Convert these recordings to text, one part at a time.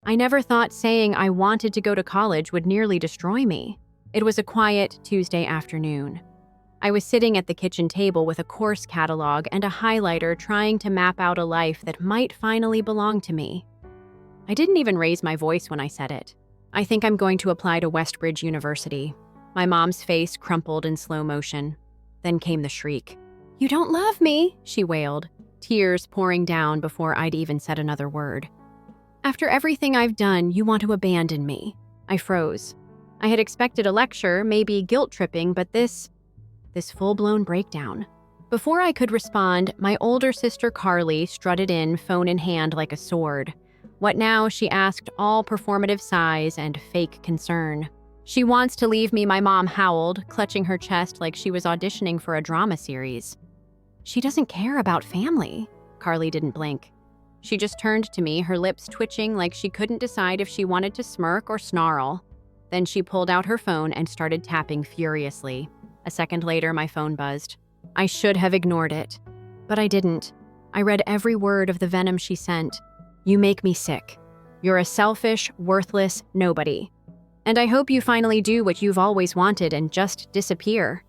I never thought saying I wanted to go to college would nearly destroy me. It was a quiet Tuesday afternoon. I was sitting at the kitchen table with a course catalog and a highlighter trying to map out a life that might finally belong to me. I didn't even raise my voice when I said it. I think I'm going to apply to Westbridge University. My mom's face crumpled in slow motion. Then came the shriek. "You don't love me," she wailed, tears pouring down before I'd even said another word. "After everything I've done, you want to abandon me." I froze. I had expected a lecture, maybe guilt-tripping, but this full-blown breakdown. Before I could respond, my older sister Carly strutted in, phone in hand like a sword. "What now?" she asked, all performative sighs and fake concern. "She wants to leave me," my mom howled, clutching her chest like she was auditioning for a drama series. "She doesn't care about family." Carly didn't blink. She just turned to me, her lips twitching like she couldn't decide if she wanted to smirk or snarl. Then she pulled out her phone and started tapping furiously. A second later, my phone buzzed. I should have ignored it, but I didn't. I read every word of the venom she sent. "You make me sick. You're a selfish, worthless nobody. And I hope you finally do what you've always wanted and just disappear.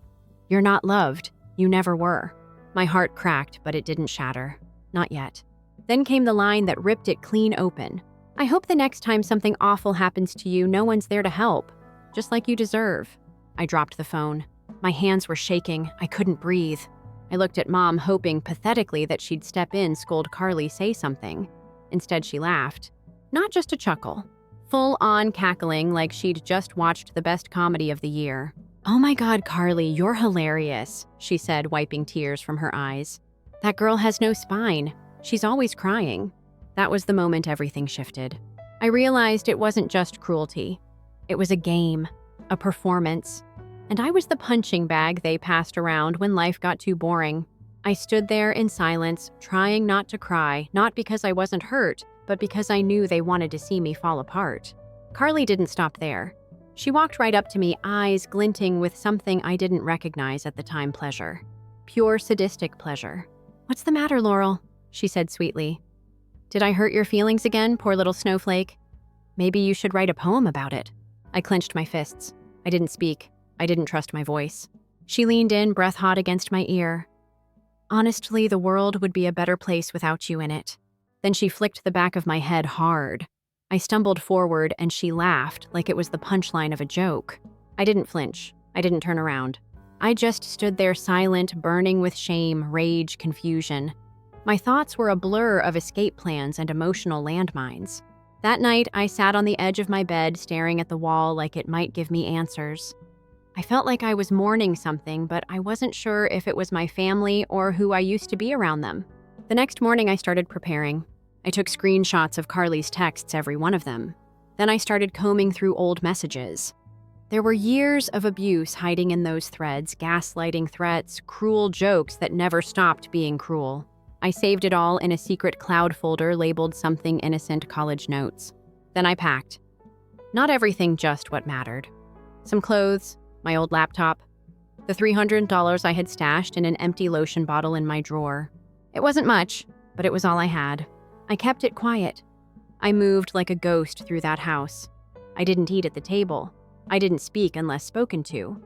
You're not loved. You never were." My heart cracked, but it didn't shatter. Not yet. Then came the line that ripped it clean open. "I hope the next time something awful happens to you, no one's there to help. Just like you deserve." I dropped the phone. My hands were shaking. I couldn't breathe. I looked at Mom, hoping pathetically that she'd step in, scold Carly, say something. Instead, she laughed. Not just a chuckle. Full-on cackling like she'd just watched the best comedy of the year. "Oh my God, Carly, you're hilarious," she said, wiping tears from her eyes. "That girl has no spine. She's always crying." That was the moment everything shifted. I realized it wasn't just cruelty. It was a game, a performance. And I was the punching bag they passed around when life got too boring. I stood there in silence, trying not to cry, not because I wasn't hurt, but because I knew they wanted to see me fall apart. Carly didn't stop there. She walked right up to me, eyes glinting with something I didn't recognize at the time: pleasure. Pure sadistic pleasure. "What's the matter, Laurel?" she said sweetly. "Did I hurt your feelings again, poor little snowflake? Maybe you should write a poem about it." I clenched my fists. I didn't speak. I didn't trust my voice. She leaned in, breath hot against my ear. "Honestly, the world would be a better place without you in it." Then she flicked the back of my head hard. I stumbled forward and she laughed like it was the punchline of a joke. I didn't flinch. I didn't turn around. I just stood there silent, burning with shame, rage, confusion. My thoughts were a blur of escape plans and emotional landmines. That night, I sat on the edge of my bed, staring at the wall like it might give me answers. I felt like I was mourning something, but I wasn't sure if it was my family or who I used to be around them. The next morning, I started preparing. I took screenshots of Carly's texts, every one of them. Then I started combing through old messages. There were years of abuse hiding in those threads, gaslighting threats, cruel jokes that never stopped being cruel. I saved it all in a secret cloud folder labeled something innocent college notes. Then I packed. Not everything, just what mattered. Some clothes, my old laptop, the $300 I had stashed in an empty lotion bottle in my drawer. It wasn't much, but it was all I had. I kept it quiet. I moved like a ghost through that house. I didn't eat at the table. I didn't speak unless spoken to.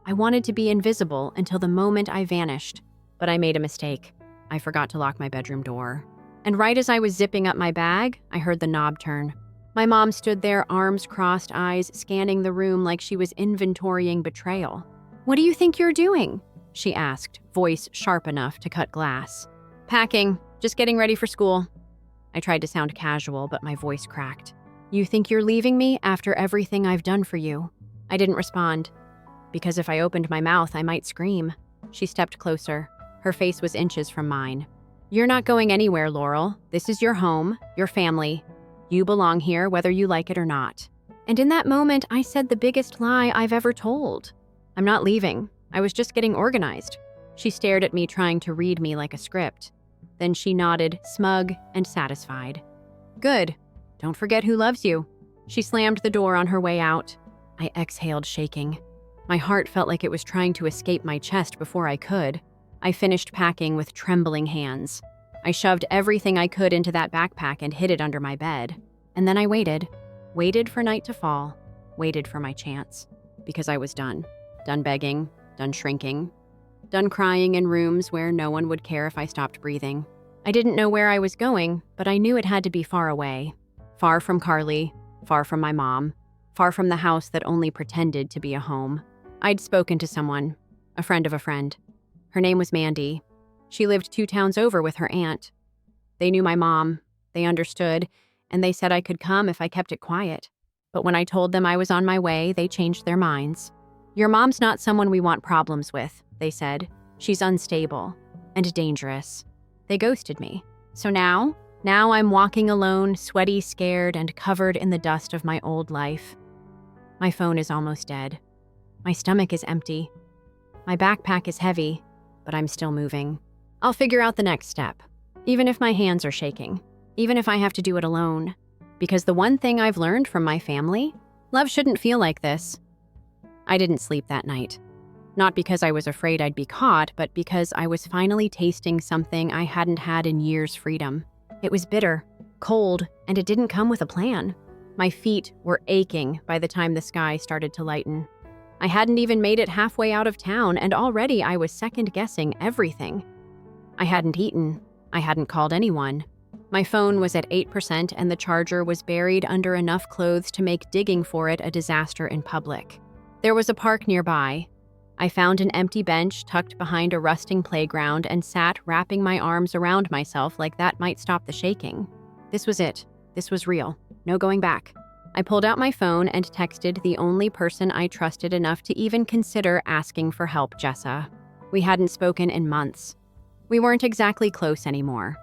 I wanted to be invisible until the moment I vanished, but I made a mistake. I forgot to lock my bedroom door. And right as I was zipping up my bag, I heard the knob turn. My mom stood there, arms crossed, eyes scanning the room like she was inventorying betrayal. "What do you think you're doing?" she asked, voice sharp enough to cut glass. "Packing, just getting ready for school." I tried to sound casual, but my voice cracked. "You think you're leaving me after everything I've done for you?" I didn't respond, because if I opened my mouth, I might scream. She stepped closer. Her face was inches from mine. "You're not going anywhere, Laurel. This is your home, your family. You belong here whether you like it or not." And in that moment, I said the biggest lie I've ever told. "I'm not leaving. I was just getting organized." She stared at me, trying to read me like a script. Then she nodded, smug and satisfied. "Good. Don't forget who loves you." She slammed the door on her way out. I exhaled, shaking. My heart felt like it was trying to escape my chest before I could. I finished packing with trembling hands. I shoved everything I could into that backpack and hid it under my bed. And then I waited for night to fall, waited for my chance. Because I was done. Done begging, done shrinking, done crying in rooms where no one would care if I stopped breathing. I didn't know where I was going, but I knew it had to be far away. Far from Carly, far from my mom, far from the house that only pretended to be a home. I'd spoken to someone, a friend of a friend. Her name was Mandy. She lived 2 towns over with her aunt. They knew my mom, they understood, and they said I could come if I kept it quiet. But when I told them I was on my way, they changed their minds. "Your mom's not someone we want problems with," they said. "She's unstable and dangerous." They ghosted me. So now I'm walking alone, sweaty, scared, and covered in the dust of my old life. My phone is almost dead. My stomach is empty. My backpack is heavy, but I'm still moving. I'll figure out the next step, even if my hands are shaking, even if I have to do it alone. Because the one thing I've learned from my family, love shouldn't feel like this. I didn't sleep that night. Not because I was afraid I'd be caught, but because I was finally tasting something I hadn't had in years: freedom. It was bitter, cold, and it didn't come with a plan. My feet were aching by the time the sky started to lighten. I hadn't even made it halfway out of town, and already I was second-guessing everything. I hadn't eaten. I hadn't called anyone. My phone was at 8% and the charger was buried under enough clothes to make digging for it a disaster in public. There was a park nearby. I found an empty bench tucked behind a rusting playground and sat wrapping my arms around myself like that might stop the shaking. This was it. This was real. No going back. I pulled out my phone and texted the only person I trusted enough to even consider asking for help, Jessa. We hadn't spoken in months. We weren't exactly close anymore.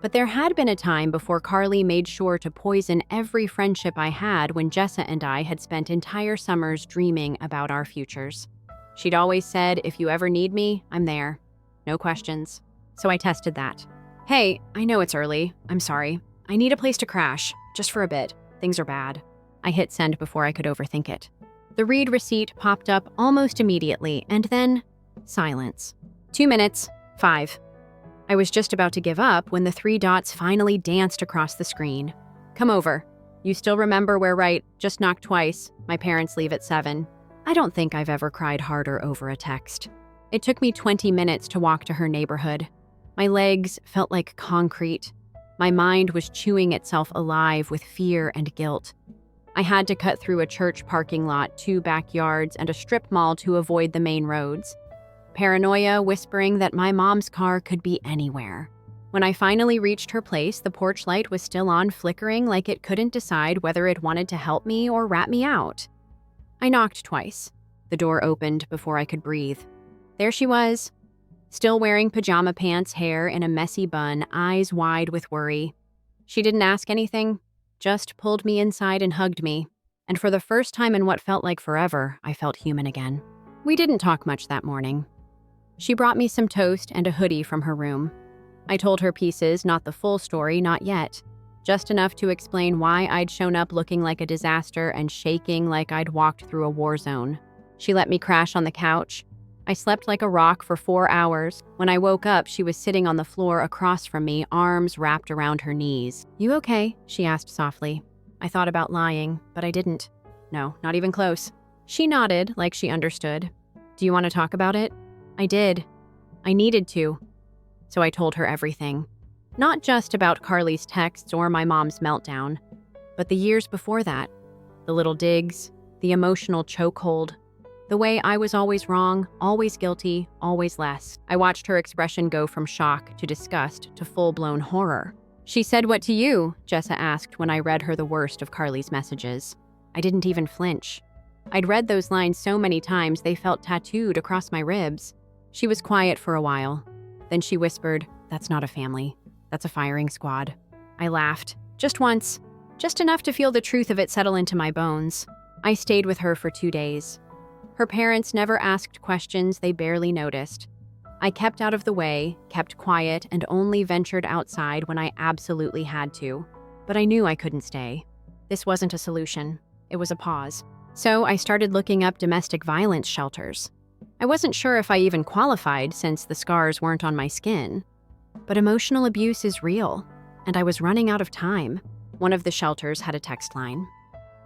But there had been a time before Carly made sure to poison every friendship I had when Jessa and I had spent entire summers dreaming about our futures. She'd always said, "If you ever need me, I'm there. No questions." So I tested that. "Hey, I know it's early. I'm sorry. I need a place to crash, just for a bit. Things are bad." I hit send before I could overthink it. The read receipt popped up almost immediately, and then silence. 2 minutes, 5. I was just about to give up when the 3 dots finally danced across the screen. "Come over. You still remember where right, just knock twice. My parents leave at 7. I don't think I've ever cried harder over a text. It took me 20 minutes to walk to her neighborhood. My legs felt like concrete. My mind was chewing itself alive with fear and guilt. I had to cut through a church parking lot, 2 backyards, and a strip mall to avoid the main roads. Paranoia whispering that my mom's car could be anywhere. When I finally reached her place, the porch light was still on, flickering like it couldn't decide whether it wanted to help me or rat me out. I knocked twice. The door opened before I could breathe. There she was, still wearing pajama pants, hair in a messy bun, eyes wide with worry. She didn't ask anything, just pulled me inside and hugged me. And for the first time in what felt like forever, I felt human again. We didn't talk much that morning. She brought me some toast and a hoodie from her room. I told her pieces, not the full story, not yet. Just enough to explain why I'd shown up looking like a disaster and shaking like I'd walked through a war zone. She let me crash on the couch. I slept like a rock for 4 hours. When I woke up, she was sitting on the floor across from me, arms wrapped around her knees. "You okay?" she asked softly. I thought about lying, but I didn't. No, not even close. She nodded like she understood. "Do you want to talk about it?" I did. I needed to. So I told her everything. Not just about Carly's texts or my mom's meltdown, but the years before that. The little digs, the emotional chokehold, the way I was always wrong, always guilty, always less. I watched her expression go from shock to disgust to full-blown horror. "She said what to you?" Jessa asked when I read her the worst of Carly's messages. I didn't even flinch. I'd read those lines so many times they felt tattooed across my ribs. She was quiet for a while. Then she whispered, "That's not a family. That's a firing squad." I laughed. Just once. Just enough to feel the truth of it settle into my bones. I stayed with her for 2 days. Her parents never asked questions they barely noticed. I kept out of the way, kept quiet, and only ventured outside when I absolutely had to. But I knew I couldn't stay. This wasn't a solution. It was a pause. So I started looking up domestic violence shelters. I wasn't sure if I even qualified since the scars weren't on my skin. But emotional abuse is real, and I was running out of time. One of the shelters had a text line.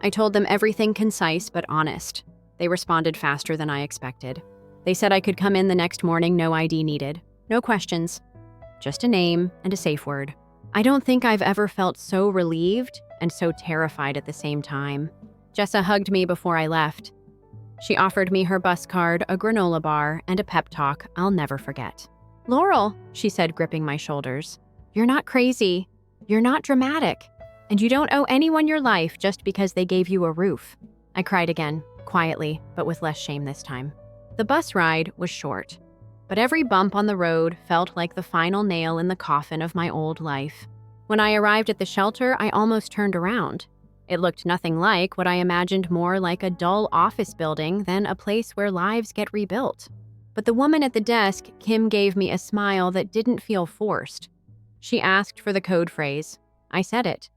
I told them everything concise but honest. They responded faster than I expected. They said I could come in the next morning, no ID needed. No questions. Just a name and a safe word. I don't think I've ever felt so relieved and so terrified at the same time. Jessa hugged me before I left. She offered me her bus card, a granola bar, and a pep talk I'll never forget. "Laurel," she said, gripping my shoulders, "you're not crazy. You're not dramatic. And you don't owe anyone your life just because they gave you a roof." I cried again, quietly, but with less shame this time. The bus ride was short, but every bump on the road felt like the final nail in the coffin of my old life. When I arrived at the shelter, I almost turned around. It looked nothing like what I imagined, more like a dull office building than a place where lives get rebuilt. But the woman at the desk, Kim, gave me a smile that didn't feel forced. She asked for the code phrase. I said it.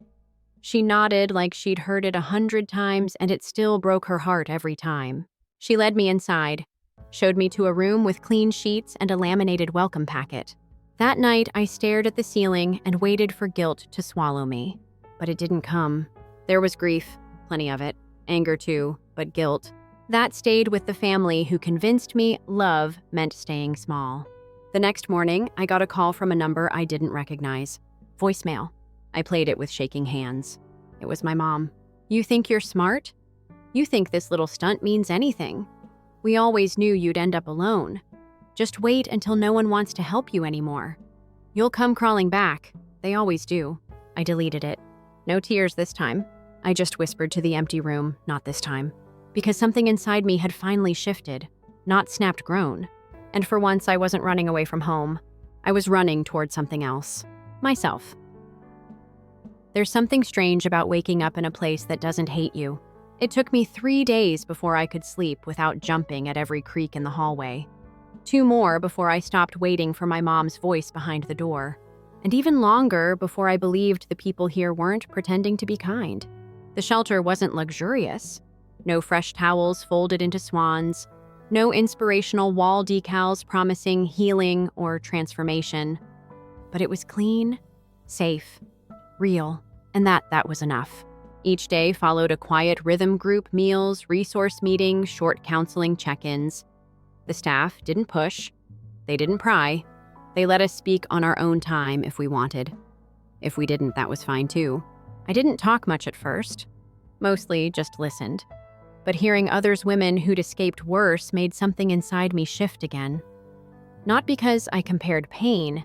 She nodded like she'd heard it 100 times, and it still broke her heart every time. She led me inside, showed me to a room with clean sheets and a laminated welcome packet. That night, I stared at the ceiling and waited for guilt to swallow me. But it didn't come. There was grief, plenty of it, anger too, but guilt. That stayed with the family who convinced me love meant staying small. The next morning, I got a call from a number I didn't recognize. Voicemail. I played it with shaking hands. It was my mom. "You think you're smart? You think this little stunt means anything? We always knew you'd end up alone. Just wait until no one wants to help you anymore. You'll come crawling back. They always do." I deleted it. No tears this time. I just whispered to the empty room, "Not this time." Because something inside me had finally shifted, not snapped grown. And for once, I wasn't running away from home. I was running towards something else. Myself. There's something strange about waking up in a place that doesn't hate you. It took me 3 days before I could sleep without jumping at every creak in the hallway. 2 more before I stopped waiting for my mom's voice behind the door. And even longer before I believed the people here weren't pretending to be kind. The shelter wasn't luxurious. No fresh towels folded into swans. No inspirational wall decals promising healing or transformation. But it was clean, safe, real, and that was enough. Each day followed a quiet rhythm group, meals, resource meetings, short counseling check-ins. The staff didn't push. They didn't pry. They let us speak on our own time if we wanted. If we didn't, that was fine too. I didn't talk much at first. Mostly just listened. But hearing others' women who'd escaped worse made something inside me shift again. Not because I compared pain,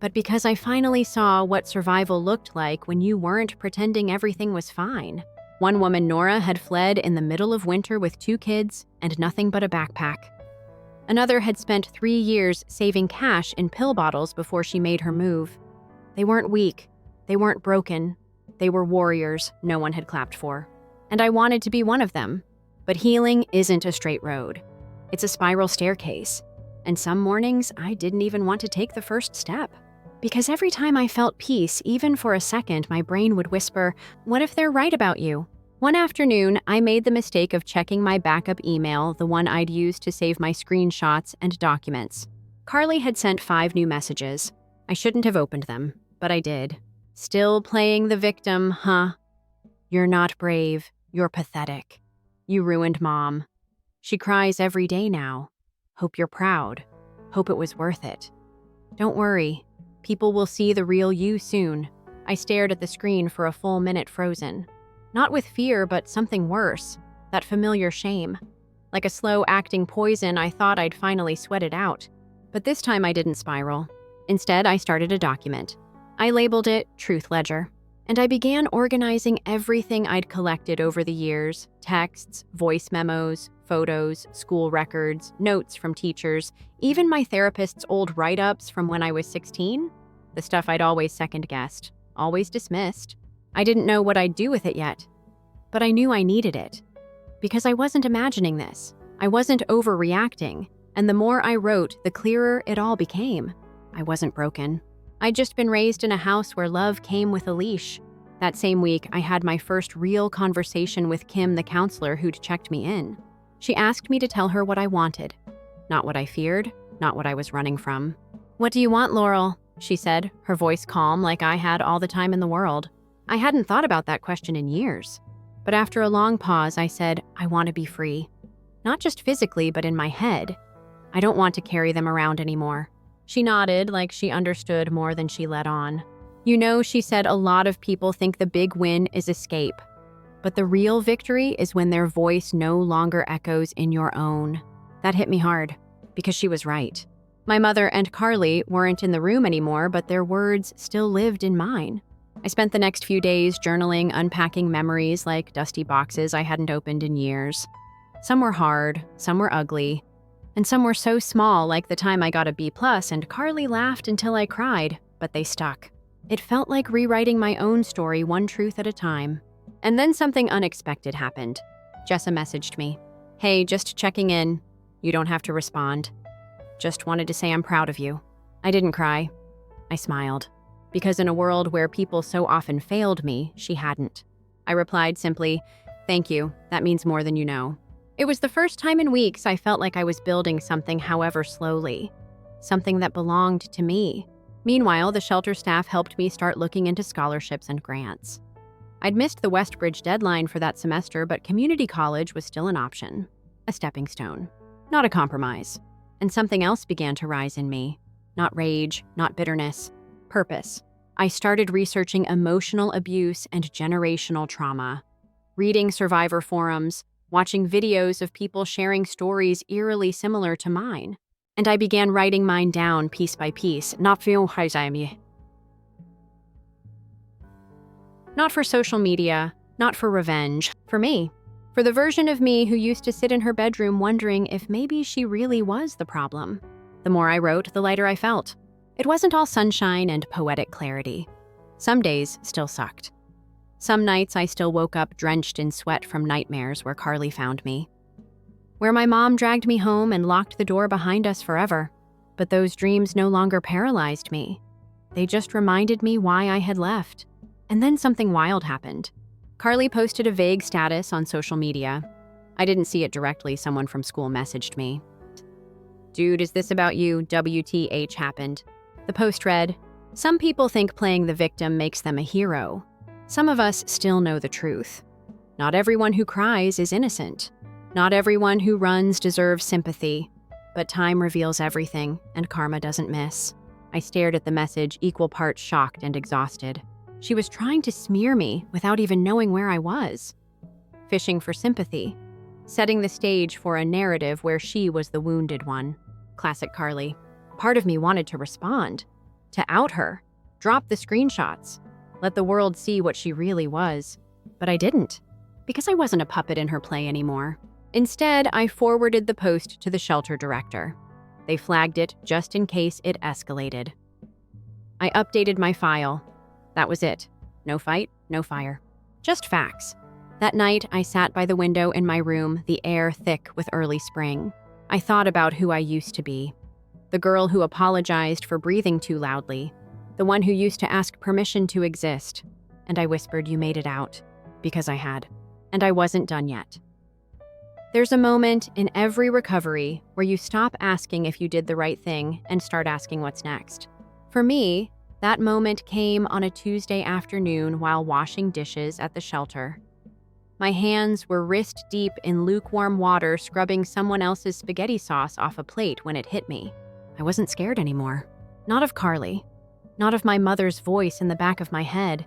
but because I finally saw what survival looked like when you weren't pretending everything was fine. One woman, Nora, had fled in the middle of winter with 2 kids and nothing but a backpack. Another had spent 3 years saving cash in pill bottles before she made her move. They weren't weak. They weren't broken. They were warriors no one had clapped for. And I wanted to be one of them. But healing isn't a straight road. It's a spiral staircase. And some mornings, I didn't even want to take the first step. Because every time I felt peace, even for a second, my brain would whisper, "What if they're right about you?" One afternoon, I made the mistake of checking my backup email, the one I'd used to save my screenshots and documents. Carly had sent 5 new messages. I shouldn't have opened them, but I did. "Still playing the victim, huh? You're not brave. You're pathetic. You ruined Mom. She cries every day now. Hope you're proud. Hope it was worth it. Don't worry. People will see the real you soon." I stared at the screen for a full minute, frozen. Not with fear, but something worse. That familiar shame. Like a slow-acting poison, I thought I'd finally sweat it out. But this time I didn't spiral. Instead, I started a document. I labeled it Truth Ledger. And I began organizing everything I'd collected over the years: texts, voice memos, photos, school records, notes from teachers, even my therapist's old write-ups from when I was 16. The stuff I'd always second-guessed, always dismissed. I didn't know what I'd do with it yet. But I knew I needed it. Because I wasn't imagining this. I wasn't overreacting. And the more I wrote, the clearer it all became. I wasn't broken. I'd just been raised in a house where love came with a leash. That same week, I had my first real conversation with Kim, the counselor who'd checked me in. She asked me to tell her what I wanted. Not what I feared, not what I was running from. "What do you want, Laurel?" she said, her voice calm like I had all the time in the world. I hadn't thought about that question in years. But after a long pause, I said, I want to be free. Not just physically, but in my head. I don't want to carry them around anymore. She nodded like she understood more than she let on. You know, she said, a lot of people think the big win is escape. But the real victory is when their voice no longer echoes in your own. That hit me hard, because she was right. My mother and Carly weren't in the room anymore, but their words still lived in mine. I spent the next few days journaling, unpacking memories like dusty boxes I hadn't opened in years. Some were hard, some were ugly, and some were so small, like the time I got a B+ and Carly laughed until I cried, but they stuck. It felt like rewriting my own story one truth at a time. And then something unexpected happened. Jessa messaged me. Hey, just checking in. You don't have to respond. Just wanted to say I'm proud of you. I didn't cry. I smiled. Because in a world where people so often failed me, she hadn't. I replied simply, thank you. That means more than you know. It was the first time in weeks I felt like I was building something, however slowly. Something that belonged to me. Meanwhile, the shelter staff helped me start looking into scholarships and grants. I'd missed the Westbridge deadline for that semester, but community college was still an option. A stepping stone. Not a compromise. And something else began to rise in me. Not rage, not bitterness. Purpose. I started researching emotional abuse and generational trauma. Reading survivor forums, watching videos of people sharing stories eerily similar to mine. And I began writing mine down piece by piece, not for social media, not for revenge, for me. For the version of me who used to sit in her bedroom wondering if maybe she really was the problem. The more I wrote, the lighter I felt. It wasn't all sunshine and poetic clarity. Some days still sucked. Some nights I still woke up drenched in sweat from nightmares where Carly found me. Where my mom dragged me home and locked the door behind us forever. But those dreams no longer paralyzed me. They just reminded me why I had left. And then something wild happened. Carly posted a vague status on social media. I didn't see it directly, someone from school messaged me. Dude, is this about you? WTH happened. The post read, some people think playing the victim makes them a hero. Some of us still know the truth. Not everyone who cries is innocent. Not everyone who runs deserves sympathy. But time reveals everything, and karma doesn't miss. I stared at the message, equal parts shocked and exhausted. She was trying to smear me without even knowing where I was. Fishing for sympathy. Setting the stage for a narrative where she was the wounded one. Classic Carly. Part of me wanted to respond. To out her. Drop the screenshots. Let the world see what she really was. But I didn't. Because I wasn't a puppet in her play anymore. Instead, I forwarded the post to the shelter director. They flagged it just in case it escalated. I updated my file. That was it. No fight, no fire. Just facts. That night, I sat by the window in my room, the air thick with early spring. I thought about who I used to be. The girl who apologized for breathing too loudly. The one who used to ask permission to exist. And I whispered, you made it out. Because I had. And I wasn't done yet. There's a moment in every recovery where you stop asking if you did the right thing and start asking what's next. For me, that moment came on a Tuesday afternoon while washing dishes at the shelter. My hands were wrist deep in lukewarm water scrubbing someone else's spaghetti sauce off a plate when it hit me. I wasn't scared anymore. Not of Carly. Not of my mother's voice in the back of my head.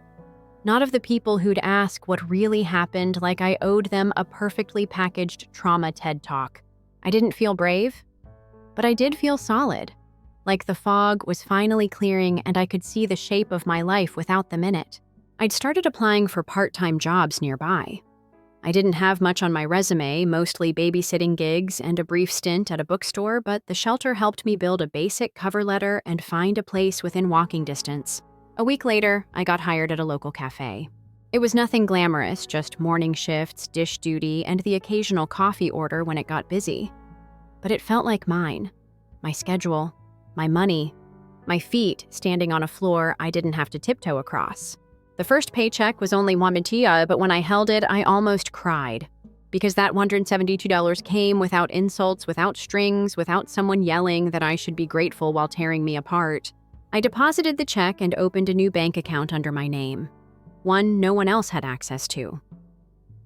Not of the people who'd ask what really happened like I owed them a perfectly packaged trauma TED Talk. I didn't feel brave, but I did feel solid. Like the fog was finally clearing and I could see the shape of my life without them in it. I'd started applying for part-time jobs nearby. I didn't have much on my resume, mostly babysitting gigs and a brief stint at a bookstore, but the shelter helped me build a basic cover letter and find a place within walking distance. A week later, I got hired at a local cafe. It was nothing glamorous, just morning shifts, dish duty, and the occasional coffee order when it got busy. But it felt like mine. My schedule, my money, my feet standing on a floor I didn't have to tiptoe across. The first paycheck was only $1, but when I held it, I almost cried. Because that $172 came without insults, without strings, without someone yelling that I should be grateful while tearing me apart. I deposited the check and opened a new bank account under my name. one no one else had access to.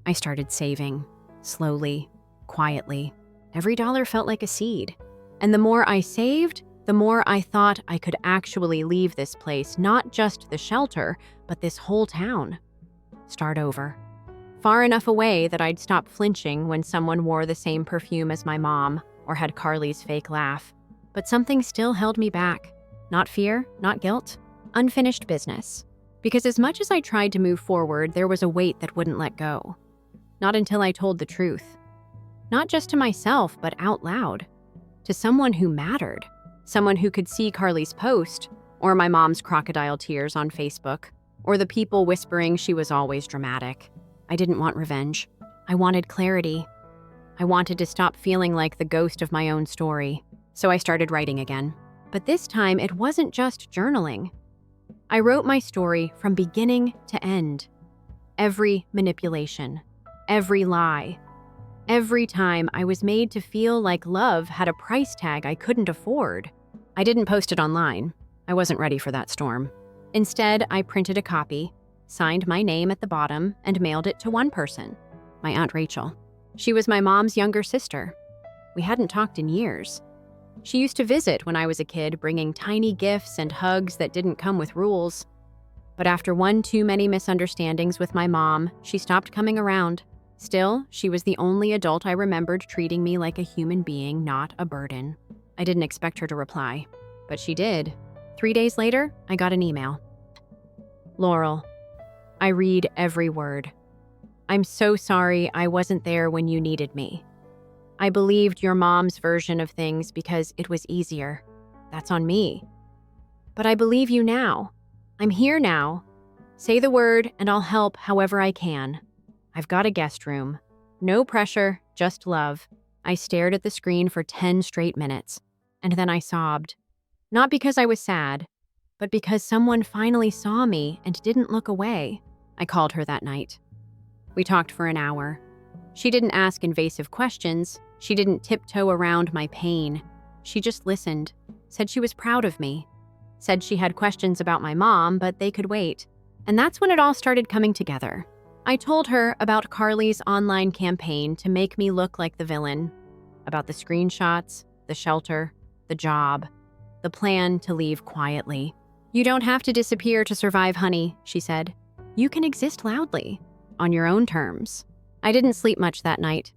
I started saving, slowly, quietly. Every dollar felt like a seed. And the more I saved, the more I thought I could actually leave this place, not just the shelter, but this whole town. Start over. Far enough away that I'd stop flinching when someone wore the same perfume as my mom or had Carly's fake laugh. But something still held me back. Not fear, not guilt, unfinished business. Because as much as I tried to move forward, there was a weight that wouldn't let go. Not until I told the truth. Not just to myself, but out loud. To someone who mattered. Someone who could see Carly's post, or my mom's crocodile tears on Facebook, or the people whispering she was always dramatic. I didn't want revenge. I wanted clarity. I wanted to stop feeling like the ghost of my own story. So I started writing again. But this time, it wasn't just journaling. I wrote my story from beginning to end. Every manipulation, every lie, every time I was made to feel like love had a price tag I couldn't afford. I didn't post it online. I wasn't ready for that storm. Instead, I printed a copy, signed my name at the bottom, and mailed it to one person, my Aunt Rachel. She was my mom's younger sister. We hadn't talked in years. She used to visit when I was a kid, bringing tiny gifts and hugs that didn't come with rules. But after one too many misunderstandings with my mom, she stopped coming around. Still, she was the only adult I remembered treating me like a human being, not a burden. I didn't expect her to reply, but she did. 3 days later, I got an email. Laurel, I read every word. I'm so sorry I wasn't there when you needed me. I believed your mom's version of things because it was easier. That's on me. But I believe you now. I'm here now. Say the word and I'll help however I can. I've got a guest room. No pressure, just love. I stared at the screen for 10 straight minutes, and then I sobbed. Not because I was sad, but because someone finally saw me and didn't look away. I called her that night. We talked for an hour. She didn't ask invasive questions. She didn't tiptoe around my pain. She just listened, said she was proud of me, said she had questions about my mom, but they could wait. And that's when it all started coming together. I told her about Carly's online campaign to make me look like the villain, about the screenshots, the shelter, the job, the plan to leave quietly. You don't have to disappear to survive, honey, she said. You can exist loudly, on your own terms. I didn't sleep much that night.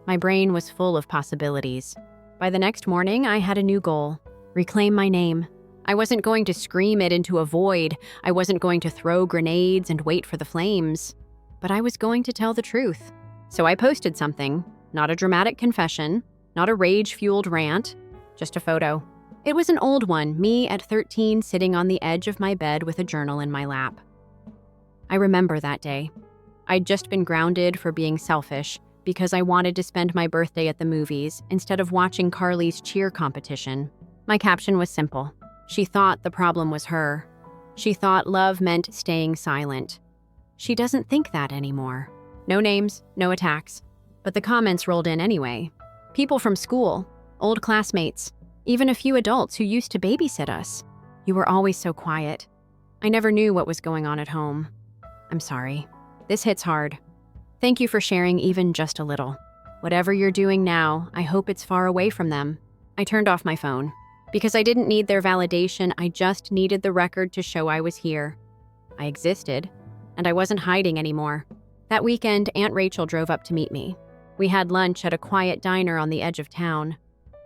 My brain was full of possibilities. By the next morning, I had a new goal: reclaim my name. I wasn't going to scream it into a void. I wasn't going to throw grenades and wait for the flames. But I was going to tell the truth. So I posted something, not a dramatic confession, not a rage-fueled rant, just a photo. It was an old one, me at 13 sitting on the edge of my bed with a journal in my lap. I remember that day. I'd just been grounded for being selfish because I wanted to spend my birthday at the movies instead of watching Carly's cheer competition. My caption was simple. She thought the problem was her. She thought love meant staying silent. She doesn't think that anymore. No names, no attacks. But the comments rolled in anyway. People from school, old classmates, even a few adults who used to babysit us. You were always so quiet. I never knew what was going on at home. I'm sorry. This hits hard. Thank you for sharing even just a little. Whatever you're doing now, I hope it's far away from them. I turned off my phone. Because I didn't need their validation, I just needed the record to show I was here. I existed, and I wasn't hiding anymore. That weekend, Aunt Rachel drove up to meet me. We had lunch at a quiet diner on the edge of town.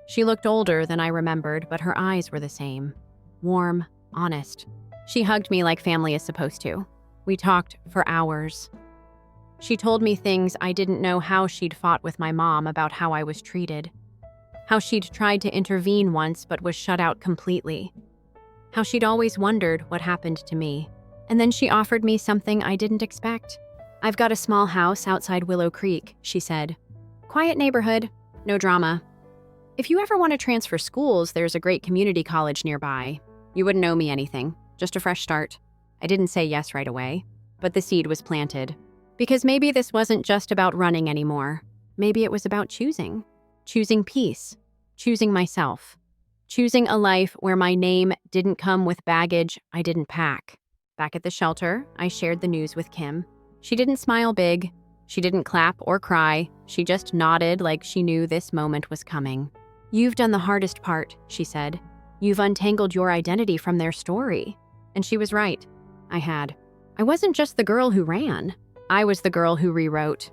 She looked older than I remembered, but her eyes were the same. Warm, honest. She hugged me like family is supposed to. We talked for hours. She told me things I didn't know: how she'd fought with my mom about how I was treated, how she'd tried to intervene once but was shut out completely, how she'd always wondered what happened to me. And then she offered me something I didn't expect. I've got a small house outside Willow Creek, she said. Quiet neighborhood, no drama. If you ever want to transfer schools, there's a great community college nearby. You wouldn't owe me anything, just a fresh start. I didn't say yes right away, but the seed was planted. Because maybe this wasn't just about running anymore. Maybe it was about choosing. Choosing peace. Choosing myself. Choosing a life where my name didn't come with baggage I didn't pack. Back at the shelter, I shared the news with Kim. She didn't smile big. She didn't clap or cry. She just nodded like she knew this moment was coming. "You've done the hardest part," she said. "You've untangled your identity from their story." And she was right. I had. I wasn't just the girl who ran. I was the girl who rewrote.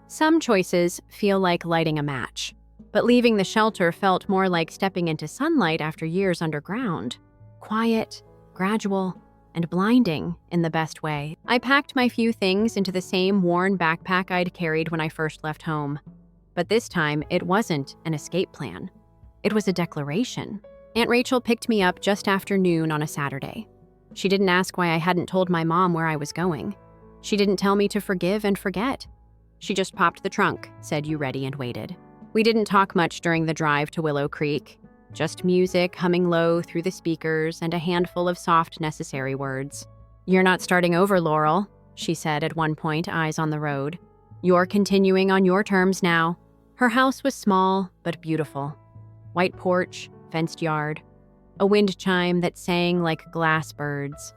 Some choices feel like lighting a match, but leaving the shelter felt more like stepping into sunlight after years underground. Quiet, gradual, and blinding in the best way. I packed my few things into the same worn backpack I'd carried when I first left home. But this time, it wasn't an escape plan. It was a declaration. Aunt Rachel picked me up just after noon on a Saturday. She didn't ask why I hadn't told my mom where I was going. She didn't tell me to forgive and forget. She just popped the trunk, said, "You ready?" and waited. We didn't talk much during the drive to Willow Creek. Just music humming low through the speakers and a handful of soft, necessary words. "You're not starting over, Laurel," she said at one point, eyes on the road. "You're continuing on your terms now." Her house was small but beautiful. White porch, fenced yard, a wind chime that sang like glass birds.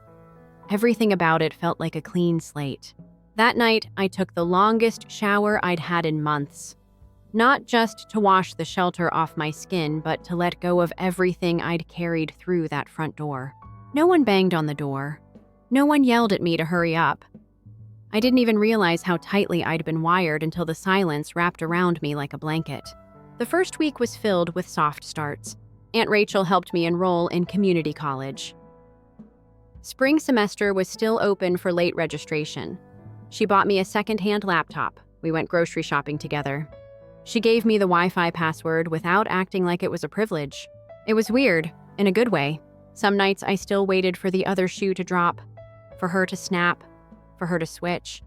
Everything about it felt like a clean slate. That night, I took the longest shower I'd had in months. Not just to wash the shelter off my skin, but to let go of everything I'd carried through that front door. No one banged on the door. No one yelled at me to hurry up. I didn't even realize how tightly I'd been wired until the silence wrapped around me like a blanket. The first week was filled with soft starts. Aunt Rachel helped me enroll in community college. Spring semester was still open for late registration. She bought me a second-hand laptop. We went grocery shopping together. She gave me the Wi-Fi password without acting like it was a privilege. It was weird, in a good way. Some nights I still waited for the other shoe to drop, for her to snap, for her to switch.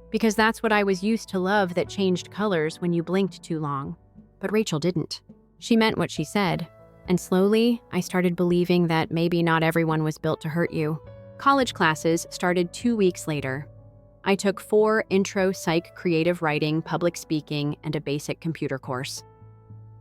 Because that's what I was used to, love that changed colors when you blinked too long. But Rachel didn't. She meant what she said. And slowly, I started believing that maybe not everyone was built to hurt you. College classes started 2 weeks later. I took 4 intro psych creative writing, public speaking, and a basic computer course.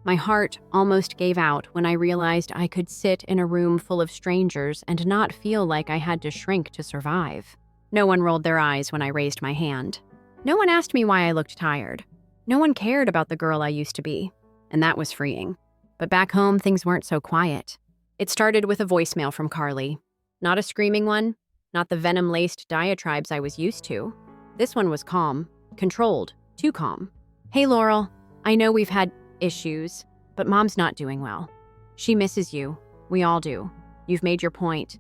My heart almost gave out when I realized I could sit in a room full of strangers and not feel like I had to shrink to survive. No one rolled their eyes when I raised my hand. No one asked me why I looked tired. No one cared about the girl I used to be, and that was freeing. But back home, things weren't so quiet. It started with a voicemail from Carly. Not a screaming one, not the venom-laced diatribes I was used to. This one was calm, controlled, too calm. "Hey, Laurel, I know we've had issues, but Mom's not doing well. She misses you. We all do. You've made your point.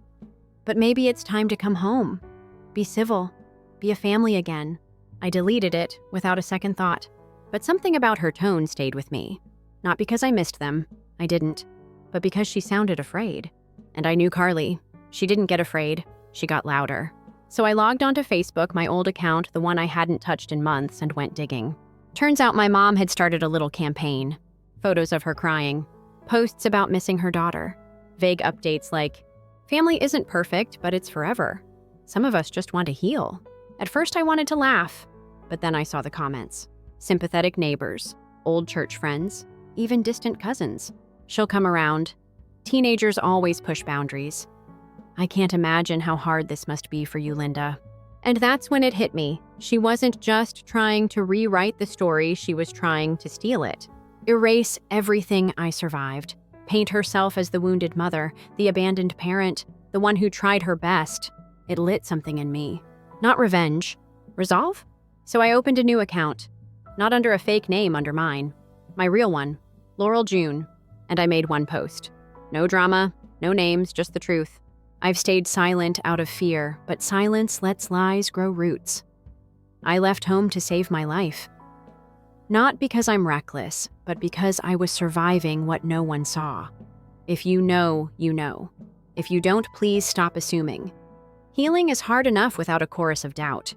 But maybe it's time to come home. Be civil. Be a family again." I deleted it without a second thought. But something about her tone stayed with me. Not because I missed them. I didn't. But because she sounded afraid. And I knew Carly. She didn't get afraid. She got louder. So I logged onto Facebook, my old account, the one I hadn't touched in months, and went digging. Turns out my mom had started a little campaign. Photos of her crying. Posts about missing her daughter. Vague updates like, "Family isn't perfect, but it's forever. Some of us just want to heal." At first I wanted to laugh, but then I saw the comments. Sympathetic neighbors, old church friends, even distant cousins. "She'll come around." Teenagers always push boundaries. "I can't imagine how hard this must be for you, Linda." And that's when it hit me. She wasn't just trying to rewrite the story, she was trying to steal it. Erase everything I survived. Paint herself as the wounded mother, the abandoned parent, the one who tried her best. It lit something in me. Not revenge. Resolve? So I opened a new account. Not under a fake name, under mine. My real one, Laurel June. And I made one post. No drama, no names, just the truth. I've stayed silent out of fear, but silence lets lies grow roots. I left home to save my life. Not because I'm reckless, but because I was surviving what no one saw. If you know, you know. If you don't, please stop assuming. Healing is hard enough without a chorus of doubt.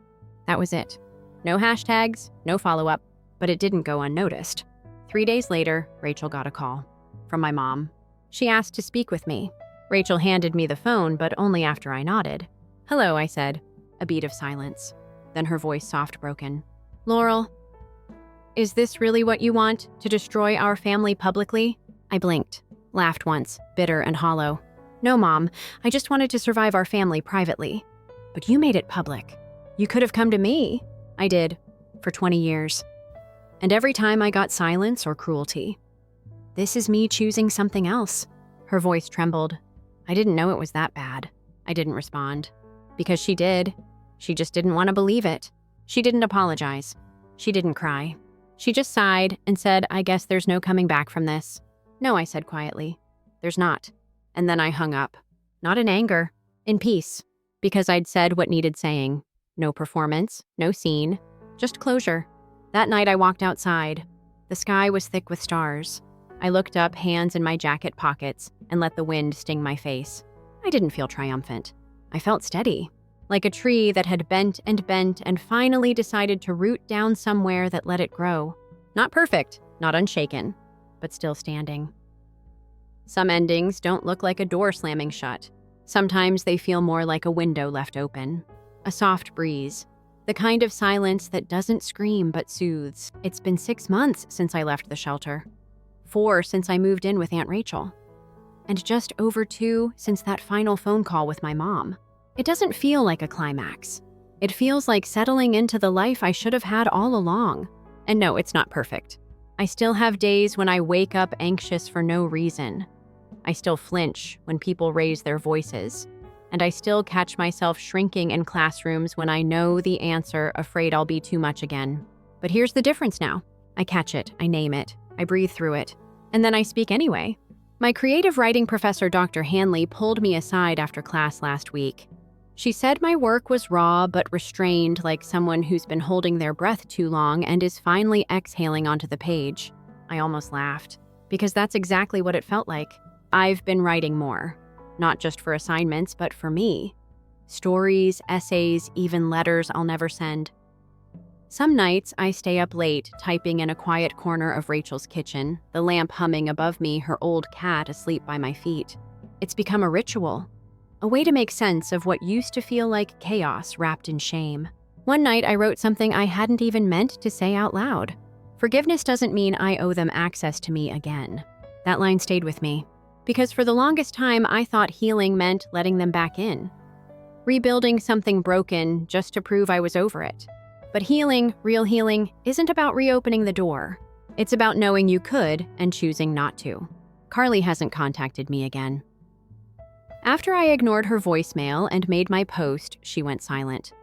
That was it. No hashtags, no follow-up, but it didn't go unnoticed. 3 days later, Rachel got a call from my mom. She asked to speak with me. Rachel handed me the phone, but only after I nodded. "Hello," I said. A beat of silence. Then her voice soft broken. "Laurel, is this really what you want, to destroy our family publicly?" I blinked, laughed once, bitter and hollow. No, Mom, I just wanted to survive our family privately. But you made it public. You could have come to me. I did, for 20 years. And every time I got silence or cruelty. This is me choosing something else. Her voice trembled. I didn't know it was that bad. I didn't respond. Because she did. She just didn't want to believe it. She didn't apologize. She didn't cry. She just sighed and said, I guess there's no coming back from this. No, I said quietly. There's not. And then I hung up. Not in anger. In peace. Because I'd said what needed saying. No performance. No scene. Just closure. That night I walked outside. The sky was thick with stars. I looked up, hands in my jacket pockets, and let the wind sting my face. I didn't feel triumphant. I felt steady. Like a tree that had bent and finally decided to root down somewhere that let it grow. Not perfect, not unshaken, but still standing. Some endings don't look like a door slamming shut. Sometimes they feel more like a window left open. A soft breeze. The kind of silence that doesn't scream but soothes. It's been 6 months since I left the shelter. 4 since I moved in with Aunt Rachel. And just over 2 since that final phone call with my mom. It doesn't feel like a climax. It feels like settling into the life I should have had all along. And no, it's not perfect. I still have days when I wake up anxious for no reason. I still flinch when people raise their voices. And I still catch myself shrinking in classrooms when I know the answer, afraid I'll be too much again. But here's the difference now. I catch it, I name it, I breathe through it, and then I speak anyway. My creative writing professor, Dr. Hanley, pulled me aside after class last week. She said my work was raw but restrained, like someone who's been holding their breath too long and is finally exhaling onto the page. I almost laughed, because that's exactly what it felt like. I've been writing more. Not just for assignments, but for me. Stories, essays, even letters I'll never send. Some nights, I stay up late, typing in a quiet corner of Rachel's kitchen, the lamp humming above me, her old cat asleep by my feet. It's become a ritual, a way to make sense of what used to feel like chaos wrapped in shame. One night, I wrote something I hadn't even meant to say out loud. Forgiveness doesn't mean I owe them access to me again. That line stayed with me. Because for the longest time, I thought healing meant letting them back in. Rebuilding something broken just to prove I was over it. But healing, real healing, isn't about reopening the door. It's about knowing you could and choosing not to. Carly hasn't contacted me again. After I ignored her voicemail and made my post, she went silent.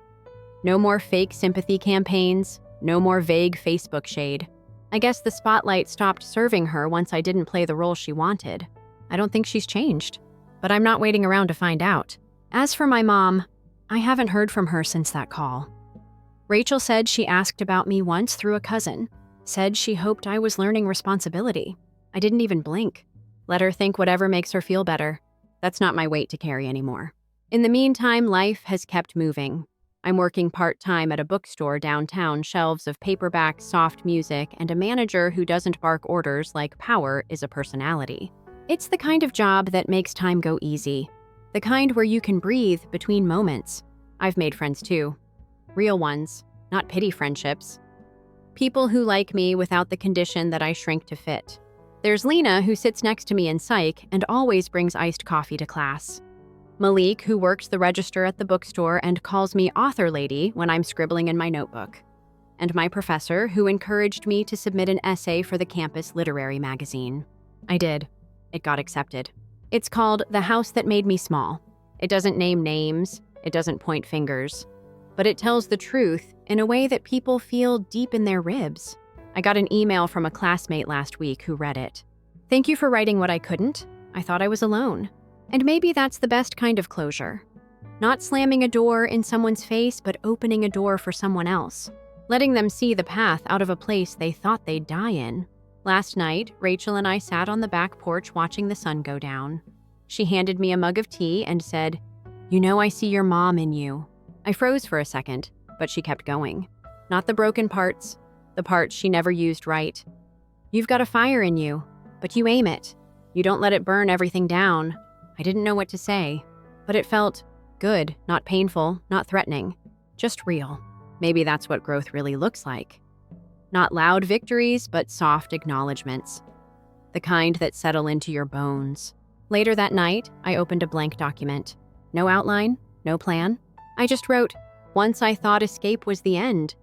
No more fake sympathy campaigns, no more vague Facebook shade. I guess the spotlight stopped serving her once I didn't play the role she wanted. I don't think she's changed, but I'm not waiting around to find out. As for my mom, I haven't heard from her since that call. Rachel said she asked about me once through a cousin, said she hoped I was learning responsibility. I didn't even blink. Let her think whatever makes her feel better. That's not my weight to carry anymore. In the meantime, life has kept moving. I'm working part-time at a bookstore downtown, shelves of paperback, soft music, and a manager who doesn't bark orders like power is a personality. It's the kind of job that makes time go easy. The kind where you can breathe between moments. I've made friends too. Real ones, not pity friendships. People who like me without the condition that I shrink to fit. There's Lena, who sits next to me in psych and always brings iced coffee to class. Malik, who works the register at the bookstore and calls me author lady when I'm scribbling in my notebook. And my professor, who encouraged me to submit an essay for the campus literary magazine. I did. It got accepted. It's called The House That Made Me Small. It doesn't name names, it doesn't point fingers, but it tells the truth in a way that people feel deep in their ribs. I got an email from a classmate last week who read it. Thank you for writing what I couldn't. I thought I was alone. And maybe that's the best kind of closure. Not slamming a door in someone's face, but opening a door for someone else. Letting them see the path out of a place they thought they'd die in. Last night, Rachel and I sat on the back porch watching the sun go down. She handed me a mug of tea and said, "You know I see your mom in you." I froze for a second, but she kept going. Not the broken parts, the parts she never used right. You've got a fire in you, but you aim it. You don't let it burn everything down. I didn't know what to say, but it felt good, not painful, not threatening, just real. Maybe that's what growth really looks like. Not loud victories, but soft acknowledgments. The kind that settle into your bones. Later that night, I opened a blank document. No outline, no plan. I just wrote, "Once I thought escape was the end."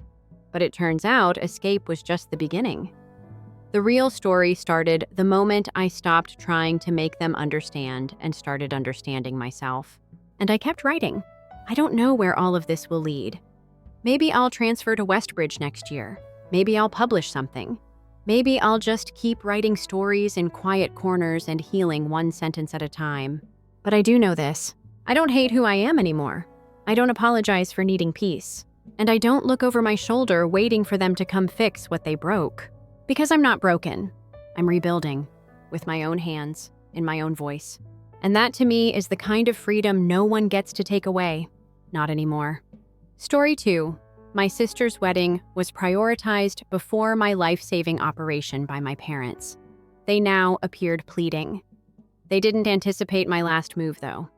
But it turns out escape was just the beginning. The real story started the moment I stopped trying to make them understand and started understanding myself. And I kept writing. I don't know where all of this will lead. Maybe I'll transfer to Westbridge next year. Maybe I'll publish something. Maybe I'll just keep writing stories in quiet corners and healing one sentence at a time. But I do know this. I don't hate who I am anymore. I don't apologize for needing peace. And I don't look over my shoulder waiting for them to come fix what they broke. Because I'm not broken. I'm rebuilding. With my own hands, in my own voice. And that to me is the kind of freedom no one gets to take away. Not anymore. Story 2. My sister's wedding was prioritized before my life-saving operation by my parents. They now appeared pleading. They didn't anticipate my last move, though.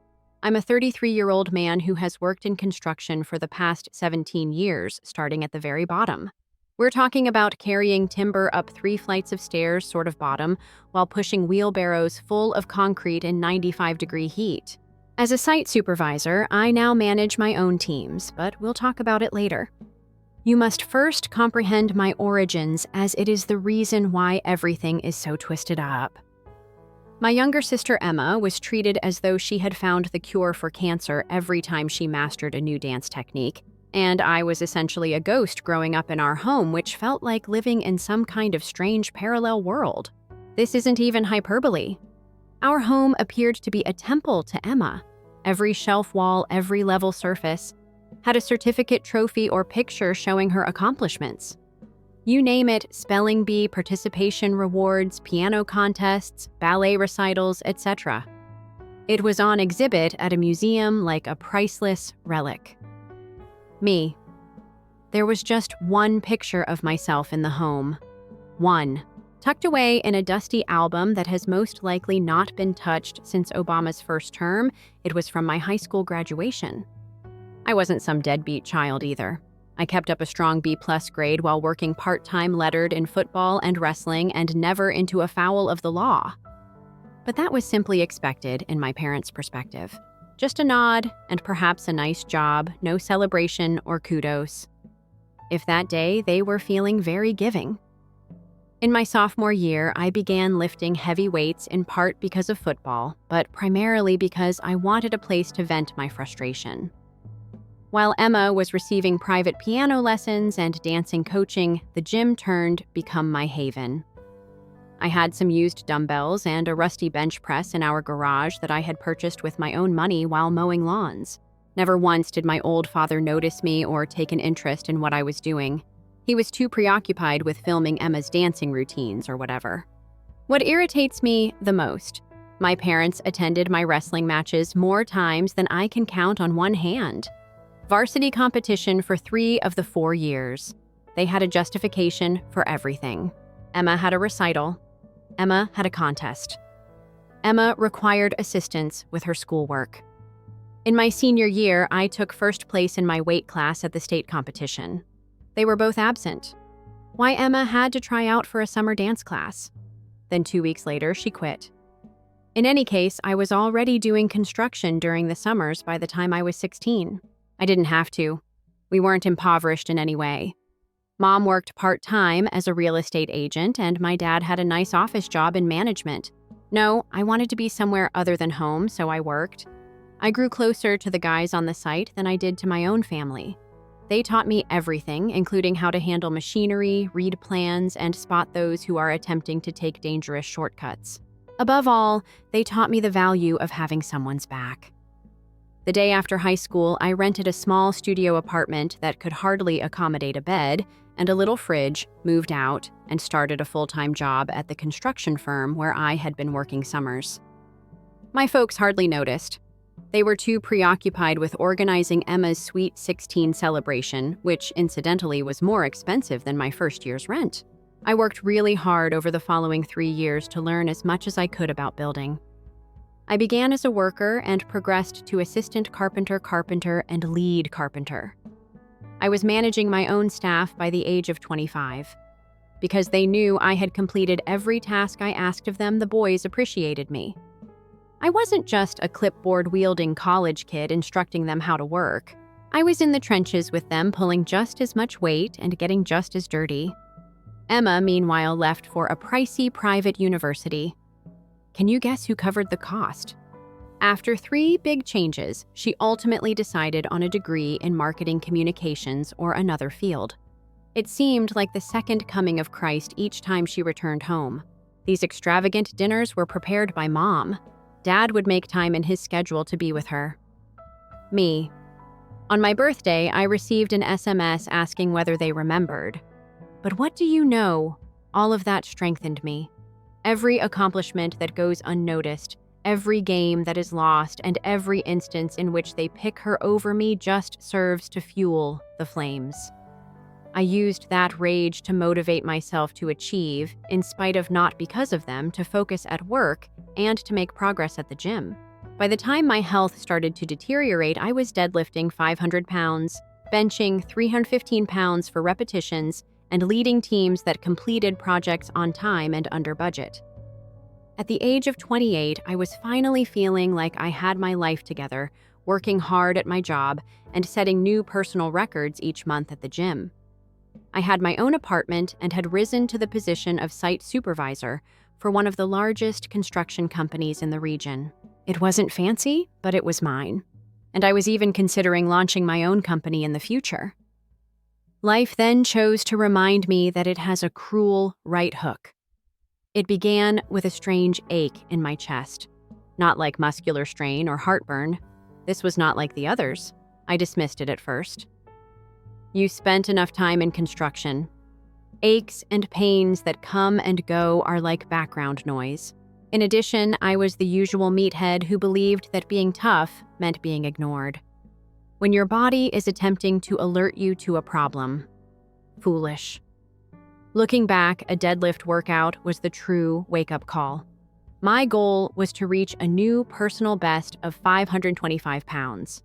I'm a 33-year-old man who has worked in construction for the past 17 years, starting at the very bottom. We're talking about carrying timber up 3 flights of stairs, sort of bottom, while pushing wheelbarrows full of concrete in 95-degree heat. As a site supervisor, I now manage my own teams, but we'll talk about it later. You must first comprehend my origins, as it is the reason why everything is so twisted up. My younger sister Emma was treated as though she had found the cure for cancer every time she mastered a new dance technique, and I was essentially a ghost growing up in our home, which felt like living in some kind of strange parallel world. This isn't even hyperbole. Our home appeared to be a temple to Emma. Every shelf wall, every level surface, had a certificate, trophy, or picture showing her accomplishments. You name it, spelling bee, participation rewards, piano contests, ballet recitals, etc. It was on exhibit at a museum like a priceless relic. Me. There was just one picture of myself in the home. One. Tucked away in a dusty album that has most likely not been touched since Obama's first term. It was from my high school graduation. I wasn't some deadbeat child either. I kept up a strong B+ grade while working part-time lettered in football and wrestling and never into a foul of the law. But that was simply expected in my parents' perspective. Just a nod and perhaps a nice job, no celebration or kudos. If that day they were feeling very giving. In my sophomore year, I began lifting heavy weights in part because of football, but primarily because I wanted a place to vent my frustration. While Emma was receiving private piano lessons and dancing coaching, the gym turned become my haven. I had some used dumbbells and a rusty bench press in our garage that I had purchased with my own money while mowing lawns. Never once did my old father notice me or take an interest in what I was doing. He was too preoccupied with filming Emma's dancing routines or whatever. What irritates me the most, my parents attended my wrestling matches more times than I can count on one hand. Varsity competition for 3 of the 4 years. They had a justification for everything. Emma had a recital. Emma had a contest. Emma required assistance with her schoolwork. In my senior year, I took first place in my weight class at the state competition. They were both absent. Why Emma had to try out for a summer dance class. Then 2 weeks later, she quit. In any case, I was already doing construction during the summers by the time I was 16. I didn't have to. We weren't impoverished in any way. Mom worked part-time as a real estate agent, and my dad had a nice office job in management. No, I wanted to be somewhere other than home, so I worked. I grew closer to the guys on the site than I did to my own family. They taught me everything, including how to handle machinery, read plans, and spot those who are attempting to take dangerous shortcuts. Above all, they taught me the value of having someone's back. The day after high school, I rented a small studio apartment that could hardly accommodate a bed and a little fridge, moved out, and started a full-time job at the construction firm where I had been working summers. My folks hardly noticed. They were too preoccupied with organizing Emma's Sweet 16 celebration, which incidentally was more expensive than my first year's rent. I worked really hard over the following 3 years to learn as much as I could about building. I began as a worker and progressed to assistant carpenter, and lead carpenter. I was managing my own staff by the age of 25. Because they knew I had completed every task I asked of them, the boys appreciated me. I wasn't just a clipboard-wielding college kid instructing them how to work. I was in the trenches with them, pulling just as much weight and getting just as dirty. Emma, meanwhile, left for a pricey private university. Can you guess who covered the cost? After 3 big changes, she ultimately decided on a degree in marketing communications or another field. It seemed like the second coming of Christ each time she returned home. These extravagant dinners were prepared by Mom. Dad would make time in his schedule to be with her. Me. On my birthday, I received an SMS asking whether they remembered. But what do you know? All of that strengthened me. Every accomplishment that goes unnoticed, every game that is lost, and every instance in which they pick her over me just serves to fuel the flames. I used that rage to motivate myself to achieve, in spite of not because of them, to focus at work and to make progress at the gym. By the time my health started to deteriorate, I was deadlifting 500 pounds, benching 315 pounds for repetitions, and leading teams that completed projects on time and under budget. At the age of 28, I was finally feeling like I had my life together, working hard at my job and setting new personal records each month at the gym. I had my own apartment and had risen to the position of site supervisor for one of the largest construction companies in the region. It wasn't fancy, but it was mine. And I was even considering launching my own company in the future. Life then chose to remind me that it has a cruel right hook. It began with a strange ache in my chest. Not like muscular strain or heartburn. This was not like the others. I dismissed it at first. You spent enough time in construction. Aches and pains that come and go are like background noise. In addition, I was the usual meathead who believed that being tough meant being ignored. When your body is attempting to alert you to a problem. Foolish. Looking back, a deadlift workout was the true wake-up call. My goal was to reach a new personal best of 525 pounds.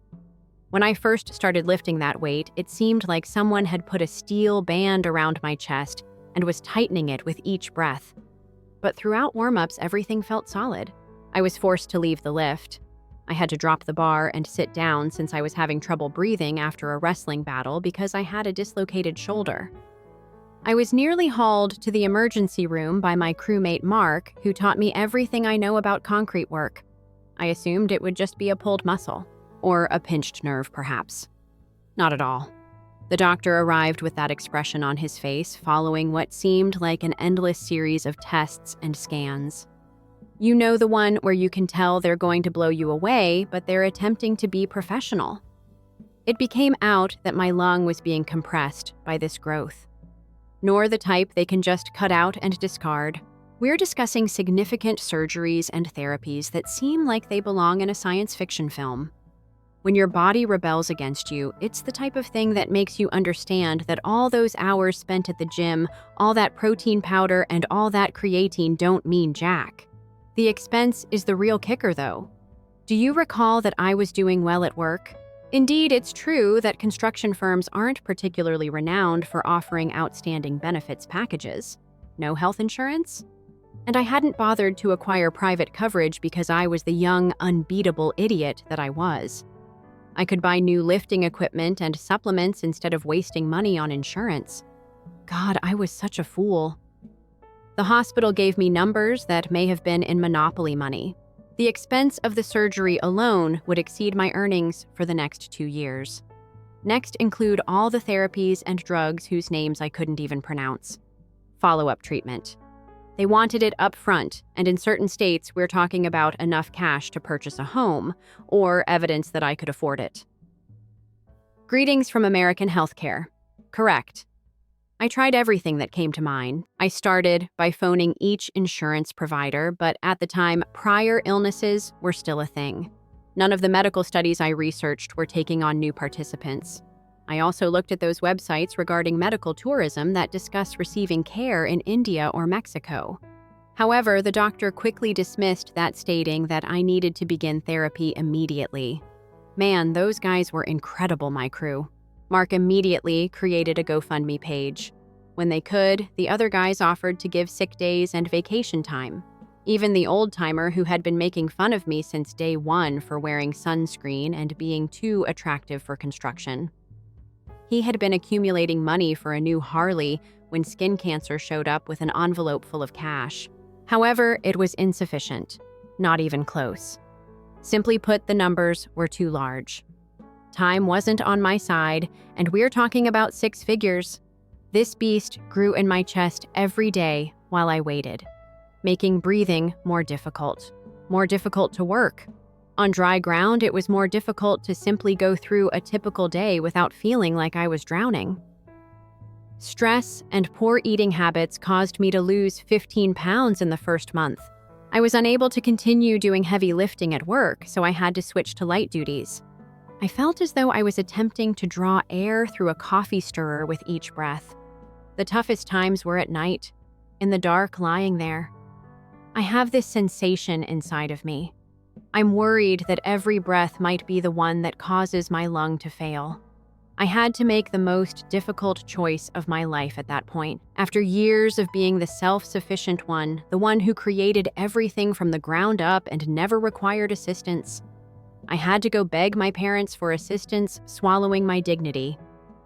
When I first started lifting that weight, it seemed like someone had put a steel band around my chest and was tightening it with each breath. But throughout warm-ups, everything felt solid. I was forced to leave the lift. I had to drop the bar and sit down since I was having trouble breathing after a wrestling battle because I had a dislocated shoulder. I was nearly hauled to the emergency room by my crewmate Mark, who taught me everything I know about concrete work. I assumed it would just be a pulled muscle. Or a pinched nerve, perhaps. Not at all. The doctor arrived with that expression on his face, following what seemed like an endless series of tests and scans. You know, the one where you can tell they're going to blow you away, but they're attempting to be professional. It became out that my lung was being compressed by this growth. Nor the type they can just cut out and discard. We're discussing significant surgeries and therapies that seem like they belong in a science fiction film. When your body rebels against you, it's the type of thing that makes you understand that all those hours spent at the gym, all that protein powder, and all that creatine don't mean jack. The expense is the real kicker, though. Do you recall that I was doing well at work? Indeed, it's true that construction firms aren't particularly renowned for offering outstanding benefits packages. No health insurance? And I hadn't bothered to acquire private coverage because I was the young, unbeatable idiot that I was. I could buy new lifting equipment and supplements instead of wasting money on insurance. God, I was such a fool. The hospital gave me numbers that may have been in monopoly money. The expense of the surgery alone would exceed my earnings for the next 2 years. Next include all the therapies and drugs whose names I couldn't even pronounce. Follow-up treatment. They wanted it up front, and in certain states, we're talking about enough cash to purchase a home, or evidence that I could afford it. Greetings from American Healthcare. Correct. I tried everything that came to mind. I started by phoning each insurance provider, but at the time, prior illnesses were still a thing. None of the medical studies I researched were taking on new participants. I also looked at those websites regarding medical tourism that discuss receiving care in India or Mexico. However, the doctor quickly dismissed that, stating that I needed to begin therapy immediately. Man, those guys were incredible, my crew. Mark immediately created a GoFundMe page. When they could, the other guys offered to give sick days and vacation time. Even the old-timer who had been making fun of me since day one for wearing sunscreen and being too attractive for construction. He had been accumulating money for a new Harley when skin cancer showed up with an envelope full of cash. However, it was insufficient. Not even close. Simply put, the numbers were too large. Time wasn't on my side, and we're talking about 6 figures. This beast grew in my chest every day while I waited, making breathing more difficult to work. On dry ground, it was more difficult to simply go through a typical day without feeling like I was drowning. Stress and poor eating habits caused me to lose 15 pounds in the first month. I was unable to continue doing heavy lifting at work, so I had to switch to light duties. I felt as though I was attempting to draw air through a coffee stirrer with each breath. The toughest times were at night, in the dark, lying there. I have this sensation inside of me. I'm worried that every breath might be the one that causes my lung to fail. I had to make the most difficult choice of my life at that point. After years of being the self-sufficient one, the one who created everything from the ground up and never required assistance, I had to go beg my parents for assistance, swallowing my dignity.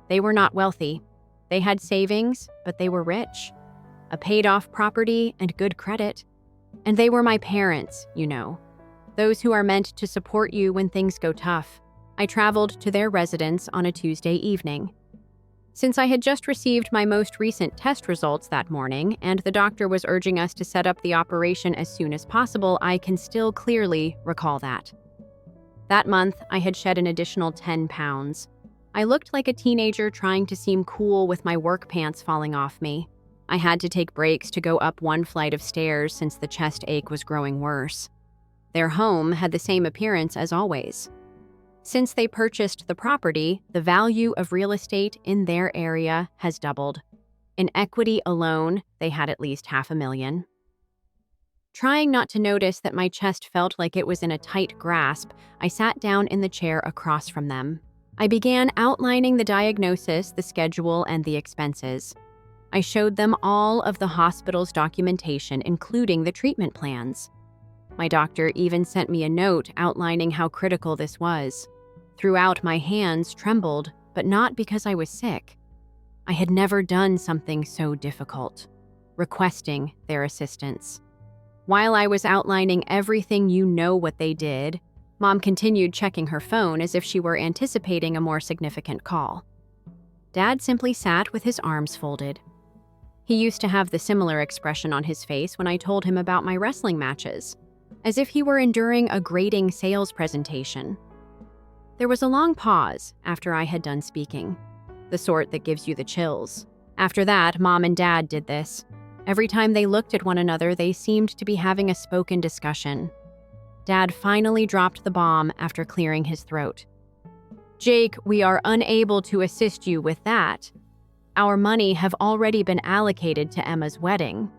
They were not wealthy. They had savings, but they were rich. A paid-off property and good credit. And they were my parents, you know. Those who are meant to support you when things go tough. I traveled to their residence on a Tuesday evening. Since I had just received my most recent test results that morning, and the doctor was urging us to set up the operation as soon as possible, I can still clearly recall that. That month, I had shed an additional 10 pounds. I looked like a teenager trying to seem cool with my work pants falling off me. I had to take breaks to go up one flight of stairs since the chest ache was growing worse. Their home had the same appearance as always. Since they purchased the property, the value of real estate in their area has doubled. In equity alone, they had at least $500,000. Trying not to notice that my chest felt like it was in a tight grasp, I sat down in the chair across from them. I began outlining the diagnosis, the schedule, and the expenses. I showed them all of the hospital's documentation, including the treatment plans. My doctor even sent me a note outlining how critical this was. Throughout, my hands trembled, but not because I was sick. I had never done something so difficult, requesting their assistance. While I was outlining everything, you know what they did, Mom continued checking her phone as if she were anticipating a more significant call. Dad simply sat with his arms folded. He used to have the similar expression on his face when I told him about my wrestling matches, as if he were enduring a grating sales presentation. There was a long pause after I had done speaking, the sort that gives you the chills. After that, Mom and Dad did this. Every time they looked at one another, they seemed to be having a spoken discussion. Dad finally dropped the bomb after clearing his throat. "Jake, we are unable to assist you with that. Our money have already been allocated to Emma's wedding."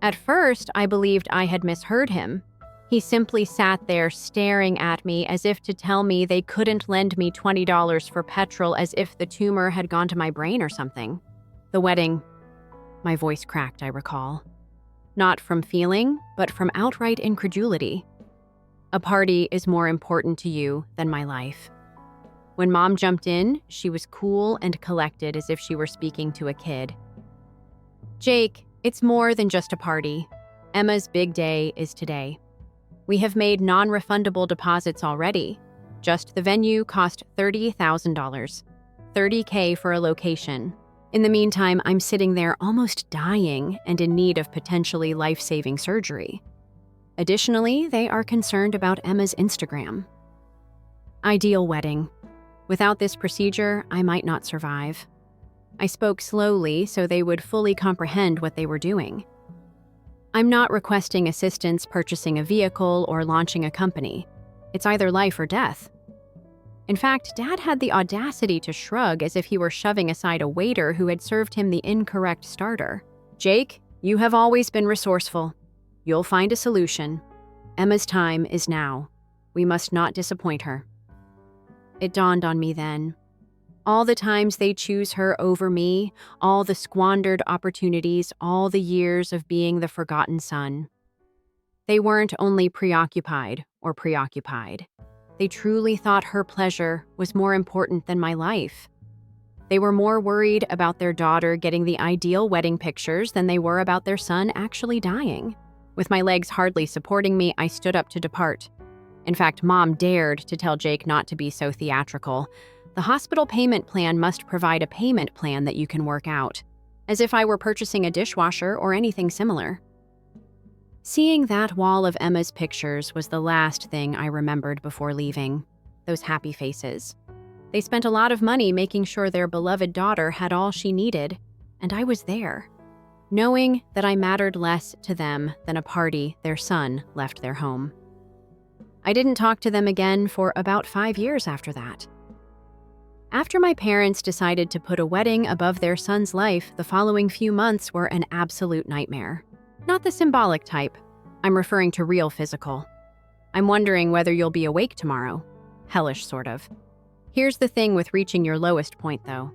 At first, I believed I had misheard him. He simply sat there staring at me as if to tell me they couldn't lend me $20 for petrol, as if the tumor had gone to my brain or something. The wedding. My voice cracked, I recall. Not from feeling, but from outright incredulity. A party is more important to you than my life. When Mom jumped in, she was cool and collected as if she were speaking to a kid. "Jake, it's more than just a party. Emma's big day is today. We have made non-refundable deposits already. Just the venue cost $30,000. $30K for a location. In the meantime, I'm sitting there almost dying and in need of potentially life-saving surgery. Additionally, they are concerned about Emma's Instagram. Ideal wedding. Without this procedure, I might not survive." I spoke slowly so they would fully comprehend what they were doing. "I'm not requesting assistance purchasing a vehicle or launching a company. It's either life or death." In fact, Dad had the audacity to shrug as if he were shoving aside a waiter who had served him the incorrect starter. "Jake, you have always been resourceful. You'll find a solution. Emma's time is now. We must not disappoint her." It dawned on me then. All the times they choose her over me, all the squandered opportunities, all the years of being the forgotten son. They weren't only preoccupied. They truly thought her pleasure was more important than my life. They were more worried about their daughter getting the ideal wedding pictures than they were about their son actually dying. With my legs hardly supporting me, I stood up to depart. In fact, Mom dared to tell Jake not to be so theatrical. The hospital payment plan must provide a payment plan that you can work out, as if I were purchasing a dishwasher or anything similar. Seeing that wall of Emma's pictures was the last thing I remembered before leaving. Those happy faces. They spent a lot of money making sure their beloved daughter had all she needed, and I was there, knowing that I mattered less to them than a party their son left their home. I didn't talk to them again for about 5 years after that. After my parents decided to put a wedding above their son's life, the following few months were an absolute nightmare. Not the symbolic type. I'm referring to real physical. I'm wondering whether you'll be awake tomorrow. Hellish, sort of. Here's the thing with reaching your lowest point, though.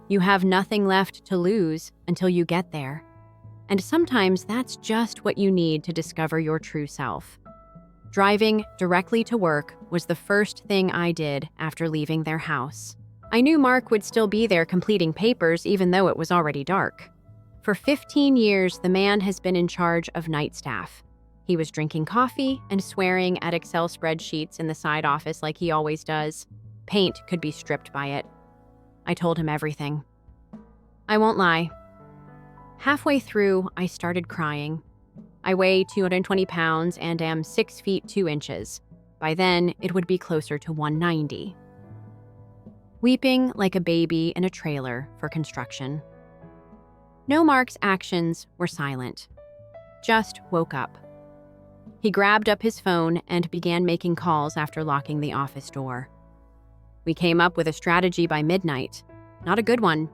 You have nothing left to lose until you get there. And sometimes that's just what you need to discover your true self. Driving directly to work was the first thing I did after leaving their house. I knew Mark would still be there completing papers even though it was already dark. For 15 years, the man has been in charge of night staff. He was drinking coffee and swearing at Excel spreadsheets in the side office like he always does. Paint could be stripped by it. I told him everything. I won't lie. Halfway through, I started crying. I weigh 220 pounds and am 6 feet 2 inches. By then, it would be closer to 190. Weeping like a baby in a trailer for construction. No, Mark's actions were silent. Just woke up. He grabbed up his phone and began making calls after locking the office door. We came up with a strategy by midnight. Not a good one.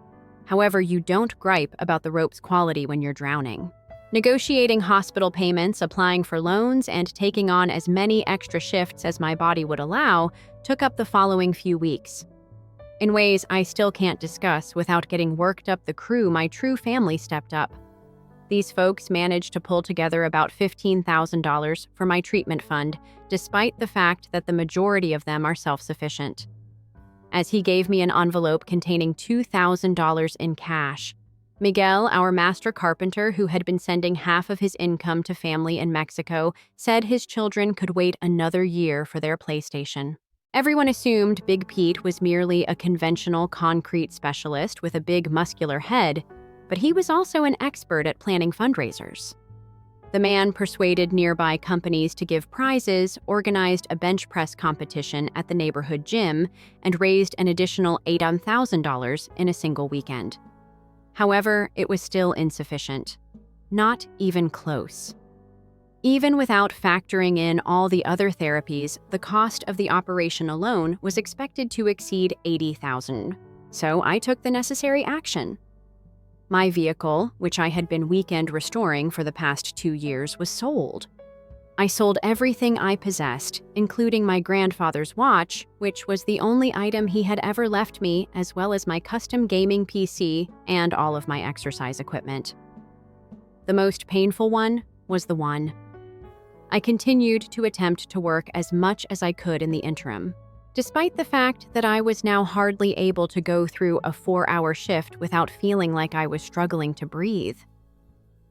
However, you don't gripe about the rope's quality when you're drowning. Negotiating hospital payments, applying for loans, and taking on as many extra shifts as my body would allow took up the following few weeks. In ways I still can't discuss without getting worked up the crew, my true family stepped up. These folks managed to pull together about $15,000 for my treatment fund, despite the fact that the majority of them are self-sufficient. As he gave me an envelope containing $2,000 in cash, Miguel, our master carpenter who had been sending half of his income to family in Mexico, said his children could wait another year for their PlayStation. Everyone assumed Big Pete was merely a conventional concrete specialist with a big muscular head, but he was also an expert at planning fundraisers. The man persuaded nearby companies to give prizes, organized a bench press competition at the neighborhood gym, and raised an additional $8,000 in a single weekend. However, it was still insufficient. Not even close. Even without factoring in all the other therapies, the cost of the operation alone was expected to exceed $80,000. So I took the necessary action. My vehicle, which I had been weekend restoring for the past 2 years, was sold. I sold everything I possessed, including my grandfather's watch, which was the only item he had ever left me, as well as my custom gaming PC and all of my exercise equipment. The most painful one was the one. I continued to attempt to work as much as I could in the interim, despite the fact that I was now hardly able to go through a 4-hour shift without feeling like I was struggling to breathe.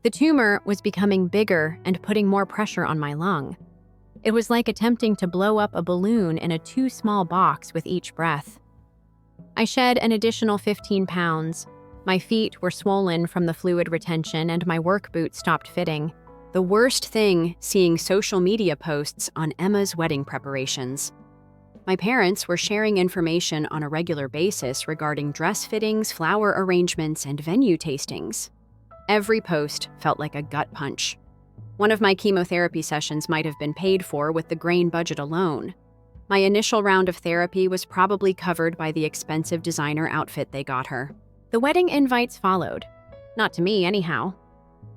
The tumor was becoming bigger and putting more pressure on my lung. It was like attempting to blow up a balloon in a too small box with each breath. I shed an additional 15 pounds. My feet were swollen from the fluid retention and my work boots stopped fitting. The worst thing, seeing social media posts on Emma's wedding preparations. My parents were sharing information on a regular basis regarding dress fittings, flower arrangements, and venue tastings. Every post felt like a gut punch. One of my chemotherapy sessions might have been paid for with the grain budget alone. My initial round of therapy was probably covered by the expensive designer outfit they got her. The wedding invites followed. Not to me, anyhow.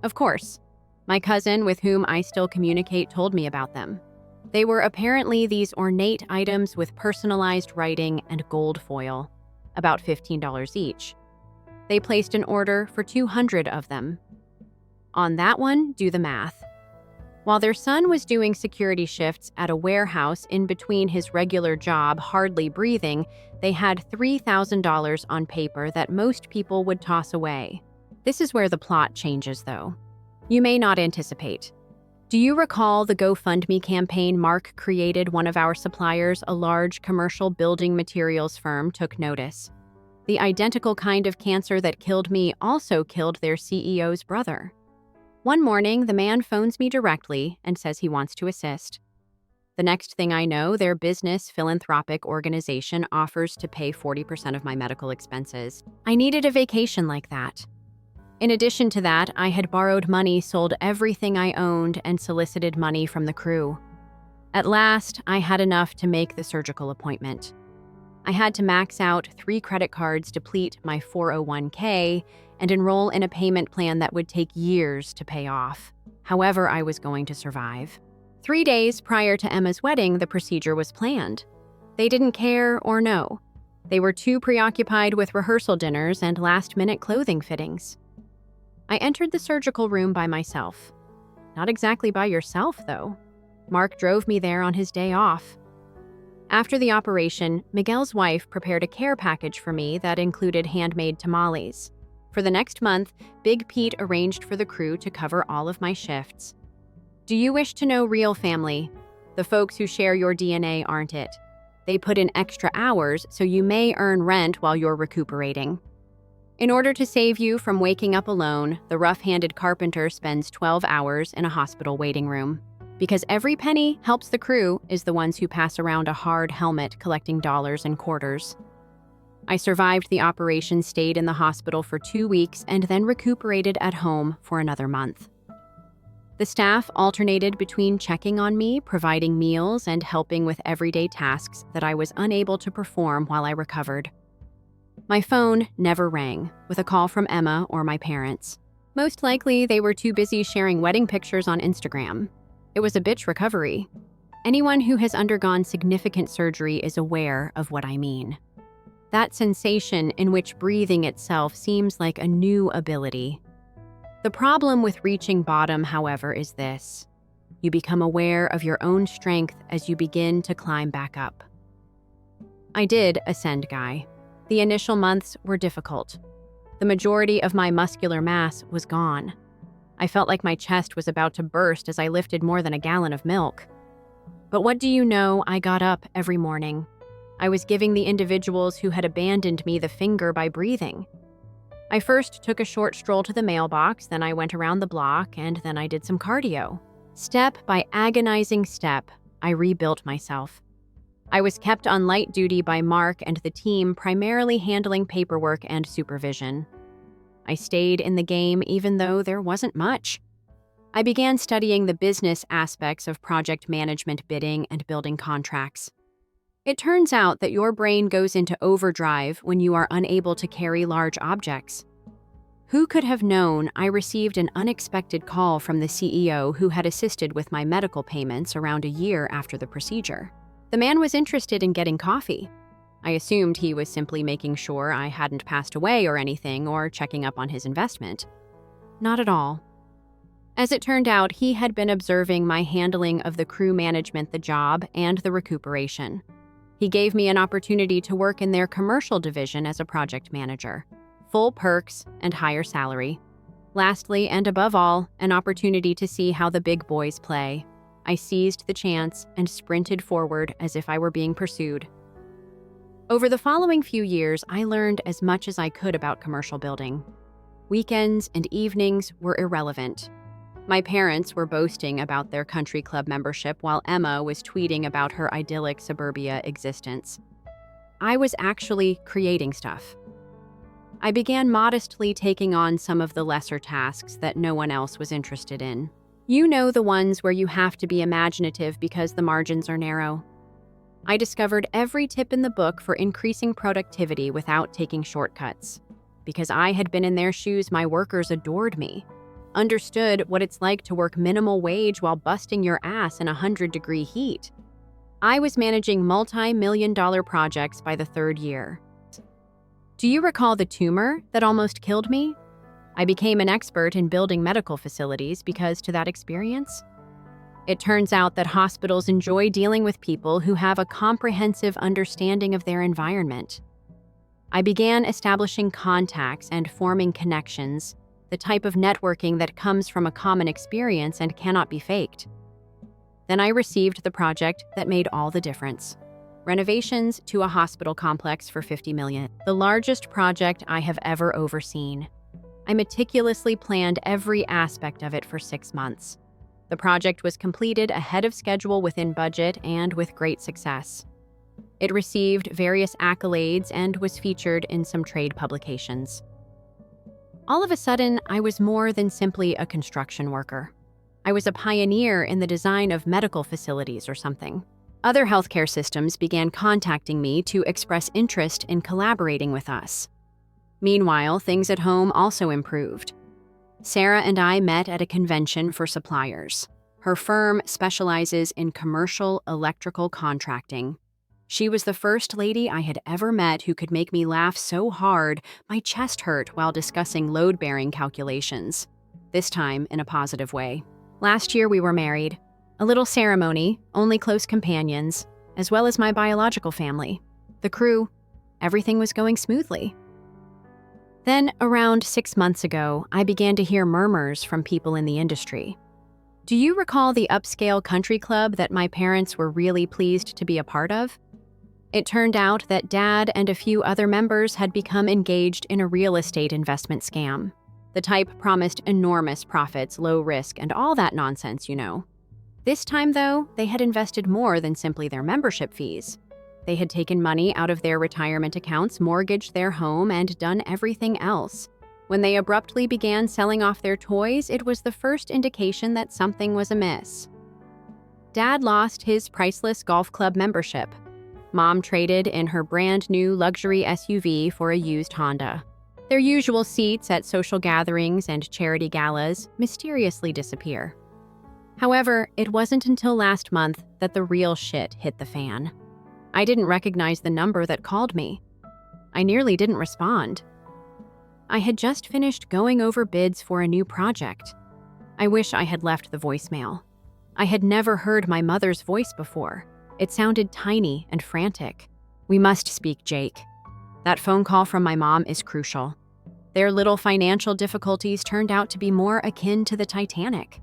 Of course. My cousin, with whom I still communicate, told me about them. They were apparently these ornate items with personalized writing and gold foil, about $15 each. They placed an order for 200 of them. On that one, do the math. While their son was doing security shifts at a warehouse in between his regular job, hardly breathing, they had $3,000 on paper that most people would toss away. This is where the plot changes, though. You may not anticipate. Do you recall the GoFundMe campaign Mark created? One of our suppliers, a large commercial building materials firm, took notice. The identical kind of cancer that killed me also killed their CEO's brother. One morning, the man phones me directly and says he wants to assist. The next thing I know, their business philanthropic organization offers to pay 40% of my medical expenses. I needed a vacation like that. In addition to that, I had borrowed money, sold everything I owned, and solicited money from the crew. At last, I had enough to make the surgical appointment. I had to max out 3 credit cards, deplete my 401k, and enroll in a payment plan that would take years to pay off. However, I was going to survive. 3 days prior to Emma's wedding, the procedure was planned. They didn't care or know. They were too preoccupied with rehearsal dinners and last-minute clothing fittings. I entered the surgical room by myself. Not exactly by yourself, though. Mark drove me there on his day off. After the operation, Miguel's wife prepared a care package for me that included handmade tamales. For the next month, Big Pete arranged for the crew to cover all of my shifts. Do you wish to know real family? The folks who share your DNA aren't it. They put in extra hours so you may earn rent while you're recuperating. In order to save you from waking up alone, the rough-handed carpenter spends 12 hours in a hospital waiting room. Because every penny helps the crew is the ones who pass around a hard helmet collecting dollars and quarters. I survived the operation, stayed in the hospital for 2 weeks, and then recuperated at home for another month. The staff alternated between checking on me, providing meals, and helping with everyday tasks that I was unable to perform while I recovered. My phone never rang with a call from Emma or my parents. Most likely, they were too busy sharing wedding pictures on Instagram. It was a bitch recovery. Anyone who has undergone significant surgery is aware of what I mean. That sensation in which breathing itself seems like a new ability. The problem with reaching bottom, however, is this. You become aware of your own strength as you begin to climb back up. I did ascend, Guy. The initial months were difficult. The majority of my muscular mass was gone. I felt like my chest was about to burst as I lifted more than a gallon of milk. But what do you know? I got up every morning. I was giving the individuals who had abandoned me the finger by breathing. I first took a short stroll to the mailbox, then I went around the block, and then I did some cardio. Step by agonizing step, I rebuilt myself. I was kept on light duty by Mark and the team, primarily handling paperwork and supervision. I stayed in the game even though there wasn't much. I began studying the business aspects of project management, bidding, and building contracts. It turns out that your brain goes into overdrive when you are unable to carry large objects. Who could have known I received an unexpected call from the CEO who had assisted with my medical payments around a year after the procedure? The man was interested in getting coffee. I assumed he was simply making sure I hadn't passed away or anything, or checking up on his investment. Not at all. As it turned out, he had been observing my handling of the crew management, the job, and the recuperation. He gave me an opportunity to work in their commercial division as a project manager. Full perks and higher salary. Lastly, and above all, an opportunity to see how the big boys play. I seized the chance and sprinted forward as if I were being pursued. Over the following few years, I learned as much as I could about commercial building. Weekends and evenings were irrelevant. My parents were boasting about their country club membership while Emma was tweeting about her idyllic suburbia existence. I was actually creating stuff. I began modestly taking on some of the lesser tasks that no one else was interested in. You know, the ones where you have to be imaginative because the margins are narrow. I discovered every tip in the book for increasing productivity without taking shortcuts. Because I had been in their shoes, my workers adored me. Understood what it's like to work minimal wage while busting your ass in 100-degree heat. I was managing multi-million-dollar projects by the 3rd year. Do you recall the tumor that almost killed me? I became an expert in building medical facilities because to that experience. It turns out that hospitals enjoy dealing with people who have a comprehensive understanding of their environment. I began establishing contacts and forming connections, the type of networking that comes from a common experience and cannot be faked. Then I received the project that made all the difference. Renovations to a hospital complex for $50 million, the largest project I have ever overseen. I meticulously planned every aspect of it for 6 months. The project was completed ahead of schedule, within budget, and with great success. It received various accolades and was featured in some trade publications. All of a sudden, I was more than simply a construction worker. I was a pioneer in the design of medical facilities or something. Other healthcare systems began contacting me to express interest in collaborating with us. Meanwhile, things at home also improved. Sarah and I met at a convention for suppliers. Her firm specializes in commercial electrical contracting. She was the first lady I had ever met who could make me laugh so hard my chest hurt while discussing load-bearing calculations, this time in a positive way. Last year we were married. A little ceremony, only close companions, as well as my biological family. The crew, everything was going smoothly. Then, around 6 months ago, I began to hear murmurs from people in the industry. Do you recall the upscale country club that my parents were really pleased to be a part of? It turned out that Dad and a few other members had become engaged in a real estate investment scam. The type promised enormous profits, low risk, and all that nonsense, you know. This time, though, they had invested more than simply their membership fees. They had taken money out of their retirement accounts, mortgaged their home, and done everything else. When they abruptly began selling off their toys, it was the first indication that something was amiss. Dad lost his priceless golf club membership. Mom traded in her brand new luxury SUV for a used Honda. Their usual seats at social gatherings and charity galas mysteriously disappear. However, it wasn't until last month that the real shit hit the fan. I didn't recognize the number that called me. I nearly didn't respond. I had just finished going over bids for a new project. I wish I had left the voicemail. I had never heard my mother's voice before. It sounded tiny and frantic. We must speak, Jake. That phone call from my mom is crucial. Their little financial difficulties turned out to be more akin to the Titanic.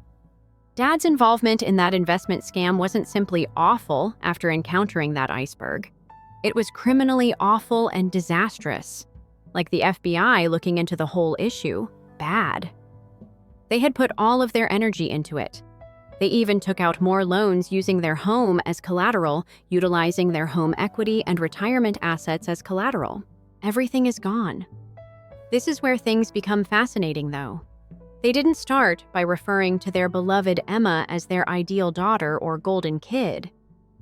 Dad's involvement in that investment scam wasn't simply awful after encountering that iceberg. It was criminally awful and disastrous. Like the FBI looking into the whole issue, bad. They had put all of their energy into it. They even took out more loans using their home as collateral, utilizing their home equity and retirement assets as collateral. Everything is gone. This is where things become fascinating, though. They didn't start by referring to their beloved Emma as their ideal daughter or golden kid.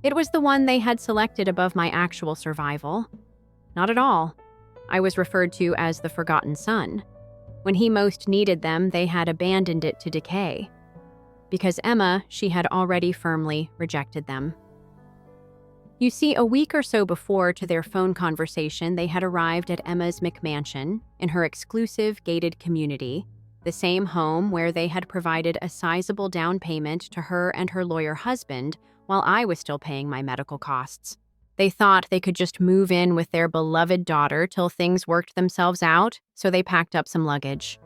It was the one they had selected above my actual survival. Not at all. I was referred to as the forgotten son. When he most needed them, they had abandoned it to decay. Because Emma, she had already firmly rejected them. You see, a week or so before to their phone conversation, they had arrived at Emma's McMansion in her exclusive gated community, the same home where they had provided a sizable down payment to her and her lawyer husband while I was still paying my medical costs. They thought they could just move in with their beloved daughter till things worked themselves out, so they packed up some luggage.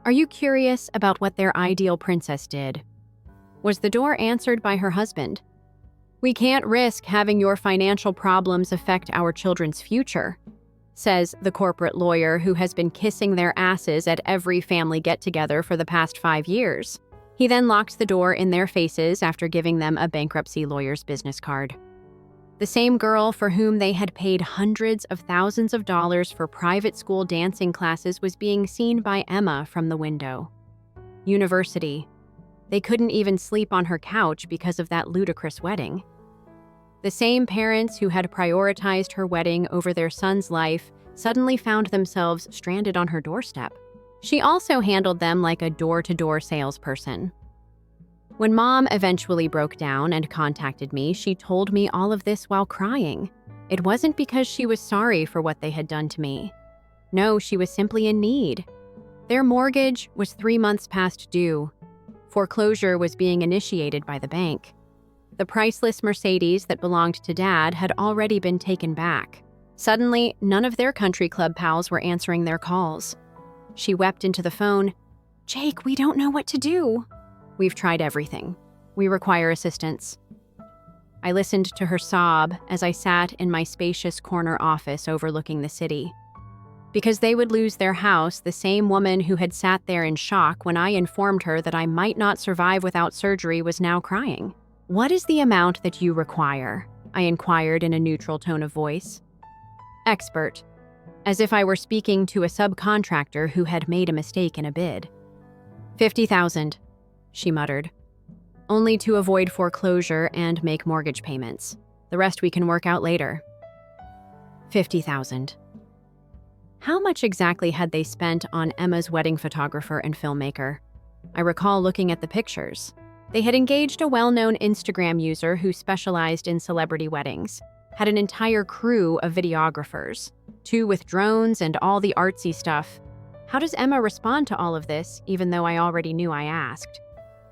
Are you curious about what their ideal princess did? Was the door answered by her husband? We can't risk having your financial problems affect our children's future, says the corporate lawyer who has been kissing their asses at every family get-together for the past 5 years. He then locks the door in their faces after giving them a bankruptcy lawyer's business card. The same girl for whom they had paid hundreds of thousands of dollars for private school dancing classes was being seen by Emma from the window. University. They couldn't even sleep on her couch because of that ludicrous wedding. The same parents who had prioritized her wedding over their son's life suddenly found themselves stranded on her doorstep. She also handled them like a door-to-door salesperson. When Mom eventually broke down and contacted me, she told me all of this while crying. It wasn't because she was sorry for what they had done to me. No, she was simply in need. Their mortgage was 3 months past due. Foreclosure was being initiated by the bank. The priceless Mercedes that belonged to Dad had already been taken back. Suddenly, none of their country club pals were answering their calls. She wept into the phone. "Jake, we don't know what to do." "We've tried everything. We require assistance." I listened to her sob as I sat in my spacious corner office overlooking the city. Because they would lose their house, the same woman who had sat there in shock when I informed her that I might not survive without surgery was now crying. "What is the amount that you require?" I inquired in a neutral tone of voice. "Expert," as if I were speaking to a subcontractor who had made a mistake in a bid. "50,000, she muttered. "Only to avoid foreclosure and make mortgage payments. The rest we can work out later." 50,000. How much exactly had they spent on Emma's wedding photographer and filmmaker? I recall looking at the pictures. They had engaged a well-known Instagram user who specialized in celebrity weddings, had an entire crew of videographers, 2 with drones and all the artsy stuff. How does Emma respond to all of this, even though I already knew I asked?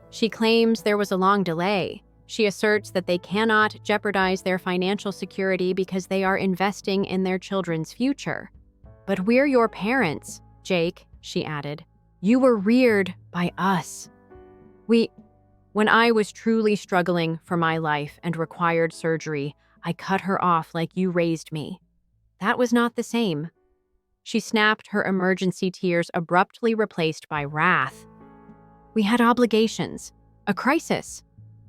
She claims there was a long delay. She asserts that they cannot jeopardize their financial security because they are investing in their children's future. "But we're your parents, Jake," she added. "You were reared by us. When I was truly struggling for my life and required surgery, I cut her off like you raised me. That was not the same." She snapped, her emergency tears abruptly replaced by wrath. "We had obligations, a crisis."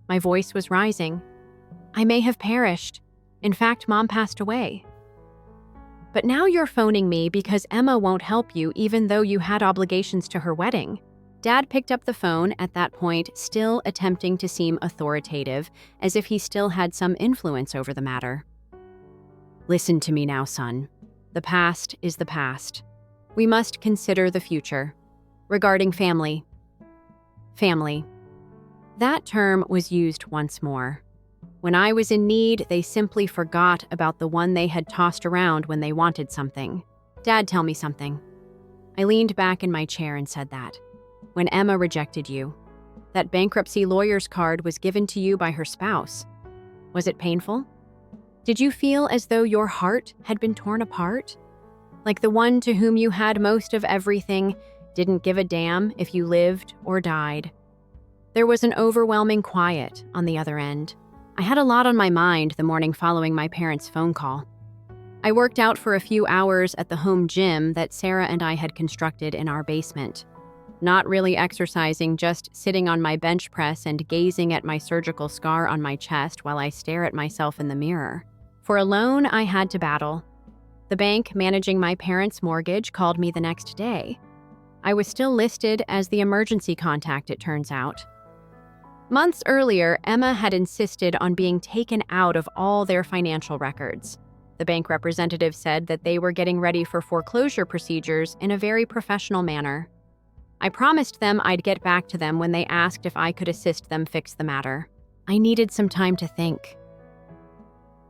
My voice was rising. "I may have perished. In fact, Mom passed away. But now you're phoning me because Emma won't help you even though you had obligations to her wedding." Dad picked up the phone at that point, still attempting to seem authoritative, as if he still had some influence over the matter. "Listen to me now, son. The past is the past. We must consider the future. Regarding family. Family. That term was used once more. When I was in need, they simply forgot about the one they had tossed around when they wanted something. Dad, tell me something." I leaned back in my chair and said that. "When Emma rejected you, that bankruptcy lawyer's card was given to you by her spouse. Was it painful? Did you feel as though your heart had been torn apart? Like the one to whom you had most of everything didn't give a damn if you lived or died?" There was an overwhelming quiet on the other end. I had a lot on my mind the morning following my parents' phone call. I worked out for a few hours at the home gym that Sarah and I had constructed in our basement. Not really exercising, just sitting on my bench press and gazing at my surgical scar on my chest while I stare at myself in the mirror. For a loan I had to battle. The bank managing my parents' mortgage called me the next day. I was still listed as the emergency contact, it turns out. Months earlier, Emma had insisted on being taken out of all their financial records. The bank representative said that they were getting ready for foreclosure procedures in a very professional manner. I promised them I'd get back to them when they asked if I could assist them fix the matter. I needed some time to think.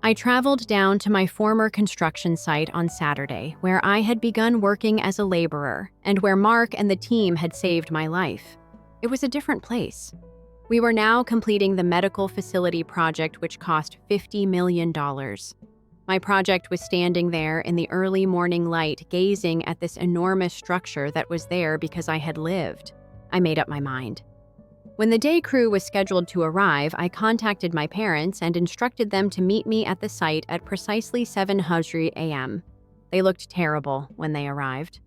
I traveled down to my former construction site on Saturday, where I had begun working as a laborer and where Mark and the team had saved my life. It was a different place. We were now completing the medical facility project, which cost $50 million. My project was standing there in the early morning light, gazing at this enormous structure that was there because I had lived. I made up my mind. When the day crew was scheduled to arrive, I contacted my parents and instructed them to meet me at the site at precisely 7:00 a.m. They looked terrible when they arrived.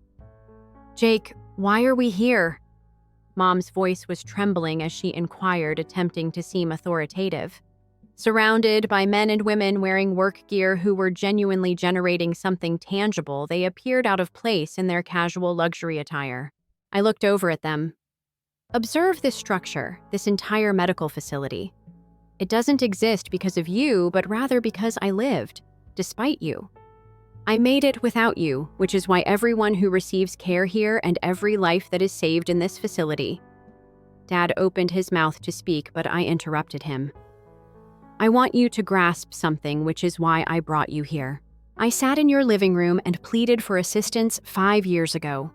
"Jake, why are we here?" Mom's voice was trembling as she inquired, attempting to seem authoritative. Surrounded by men and women wearing work gear who were genuinely generating something tangible, they appeared out of place in their casual luxury attire. I looked over at them. "Observe this structure, this entire medical facility. It doesn't exist because of you, but rather because I lived, despite you. I made it without you, which is why everyone who receives care here and every life that is saved in this facility." Dad opened his mouth to speak, but I interrupted him. "I want you to grasp something, which is why I brought you here. I sat in your living room and pleaded for assistance 5 years ago.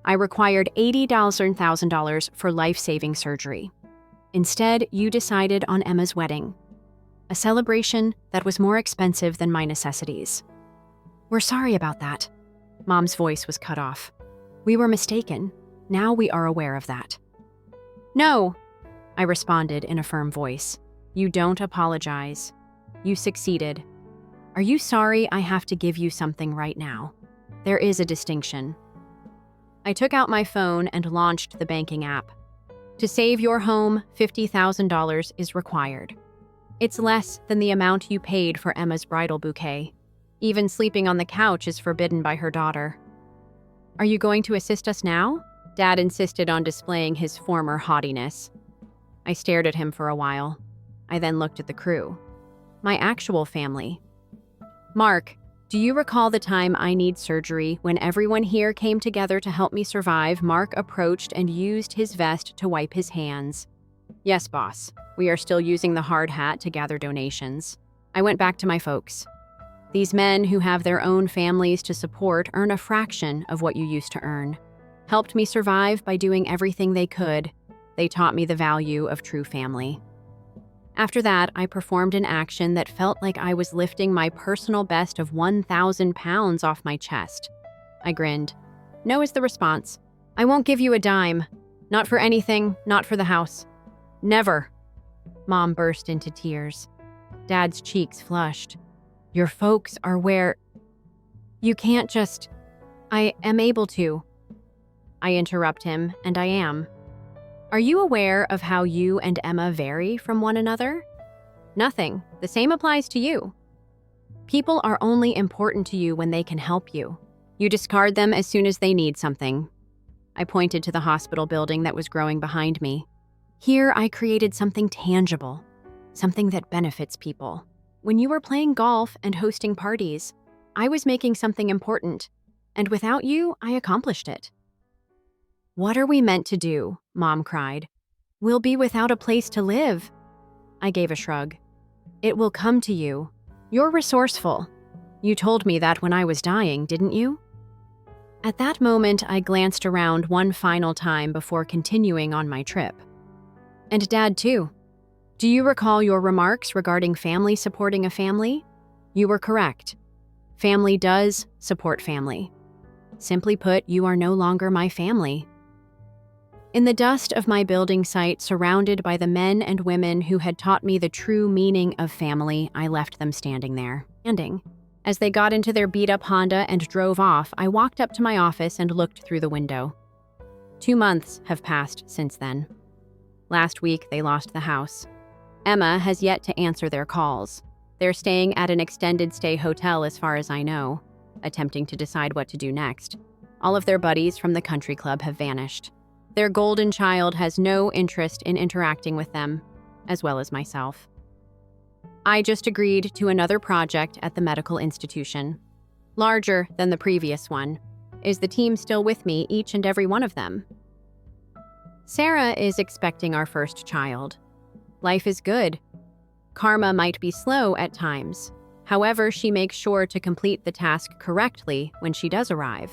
I required $80,000 for life-saving surgery. Instead, you decided on Emma's wedding, a celebration that was more expensive than my necessities. We're sorry about that. Mom's voice was cut off. We were mistaken. Now we are aware of that. No, I responded in a firm voice. You don't apologize. You succeeded. Are you sorry I have to give you something right now? There is a distinction. I took out my phone and launched the banking app. To save your home, $50,000 is required. It's less than the amount you paid for Emma's bridal bouquet. Even sleeping on the couch is forbidden by her daughter. Are you going to assist us now? Dad insisted on displaying his former haughtiness. I stared at him for a while. I then looked at the crew. My actual family. Mark, do you recall the time I need surgery when everyone here came together to help me survive? Mark approached and used his vest to wipe his hands. Yes, boss. We are still using the hard hat to gather donations. I went back to my folks. These men who have their own families to support earn a fraction of what you used to earn. Helped me survive by doing everything they could. They taught me the value of true family. After that, I performed an action that felt like I was lifting my personal best of 1,000 pounds off my chest. I grinned. No is the response. I won't give you a dime. Not for anything, not for the house. Never. Mom burst into tears. Dad's cheeks flushed. Your folks are where... You can't just... I am able to. I interrupt him, and I am. Are you aware of how you and Emma vary from one another? Nothing. The same applies to you. People are only important to you when they can help you. You discard them as soon as they need something. I pointed to the hospital building that was growing behind me. Here, I created something tangible, something that benefits people. When you were playing golf and hosting parties, I was making something important, and without you, I accomplished it. What are we meant to do? Mom cried. We'll be without a place to live. I gave a shrug. It will come to you. You're resourceful. You told me that when I was dying, didn't you? At that moment, I glanced around one final time before continuing on my trip. And Dad, too. Do you recall your remarks regarding family supporting a family? You were correct. Family does support family. Simply put, you are no longer my family. In the dust of my building site, surrounded by the men and women who had taught me the true meaning of family, I left them standing there. As they got into their beat-up Honda and drove off, I walked up to my office and looked through the window. 2 months have passed since then. Last week, they lost the house. Emma has yet to answer their calls. They're staying at an extended stay hotel as far as I know, attempting to decide what to do next. All of their buddies from the country club have vanished. Their golden child has no interest in interacting with them, as well as myself. I just agreed to another project at the medical institution. Larger than the previous one. Is the team still with me, each and every one of them? Sarah is expecting our first child. Life is good. Karma might be slow at times. However, she makes sure to complete the task correctly when she does arrive.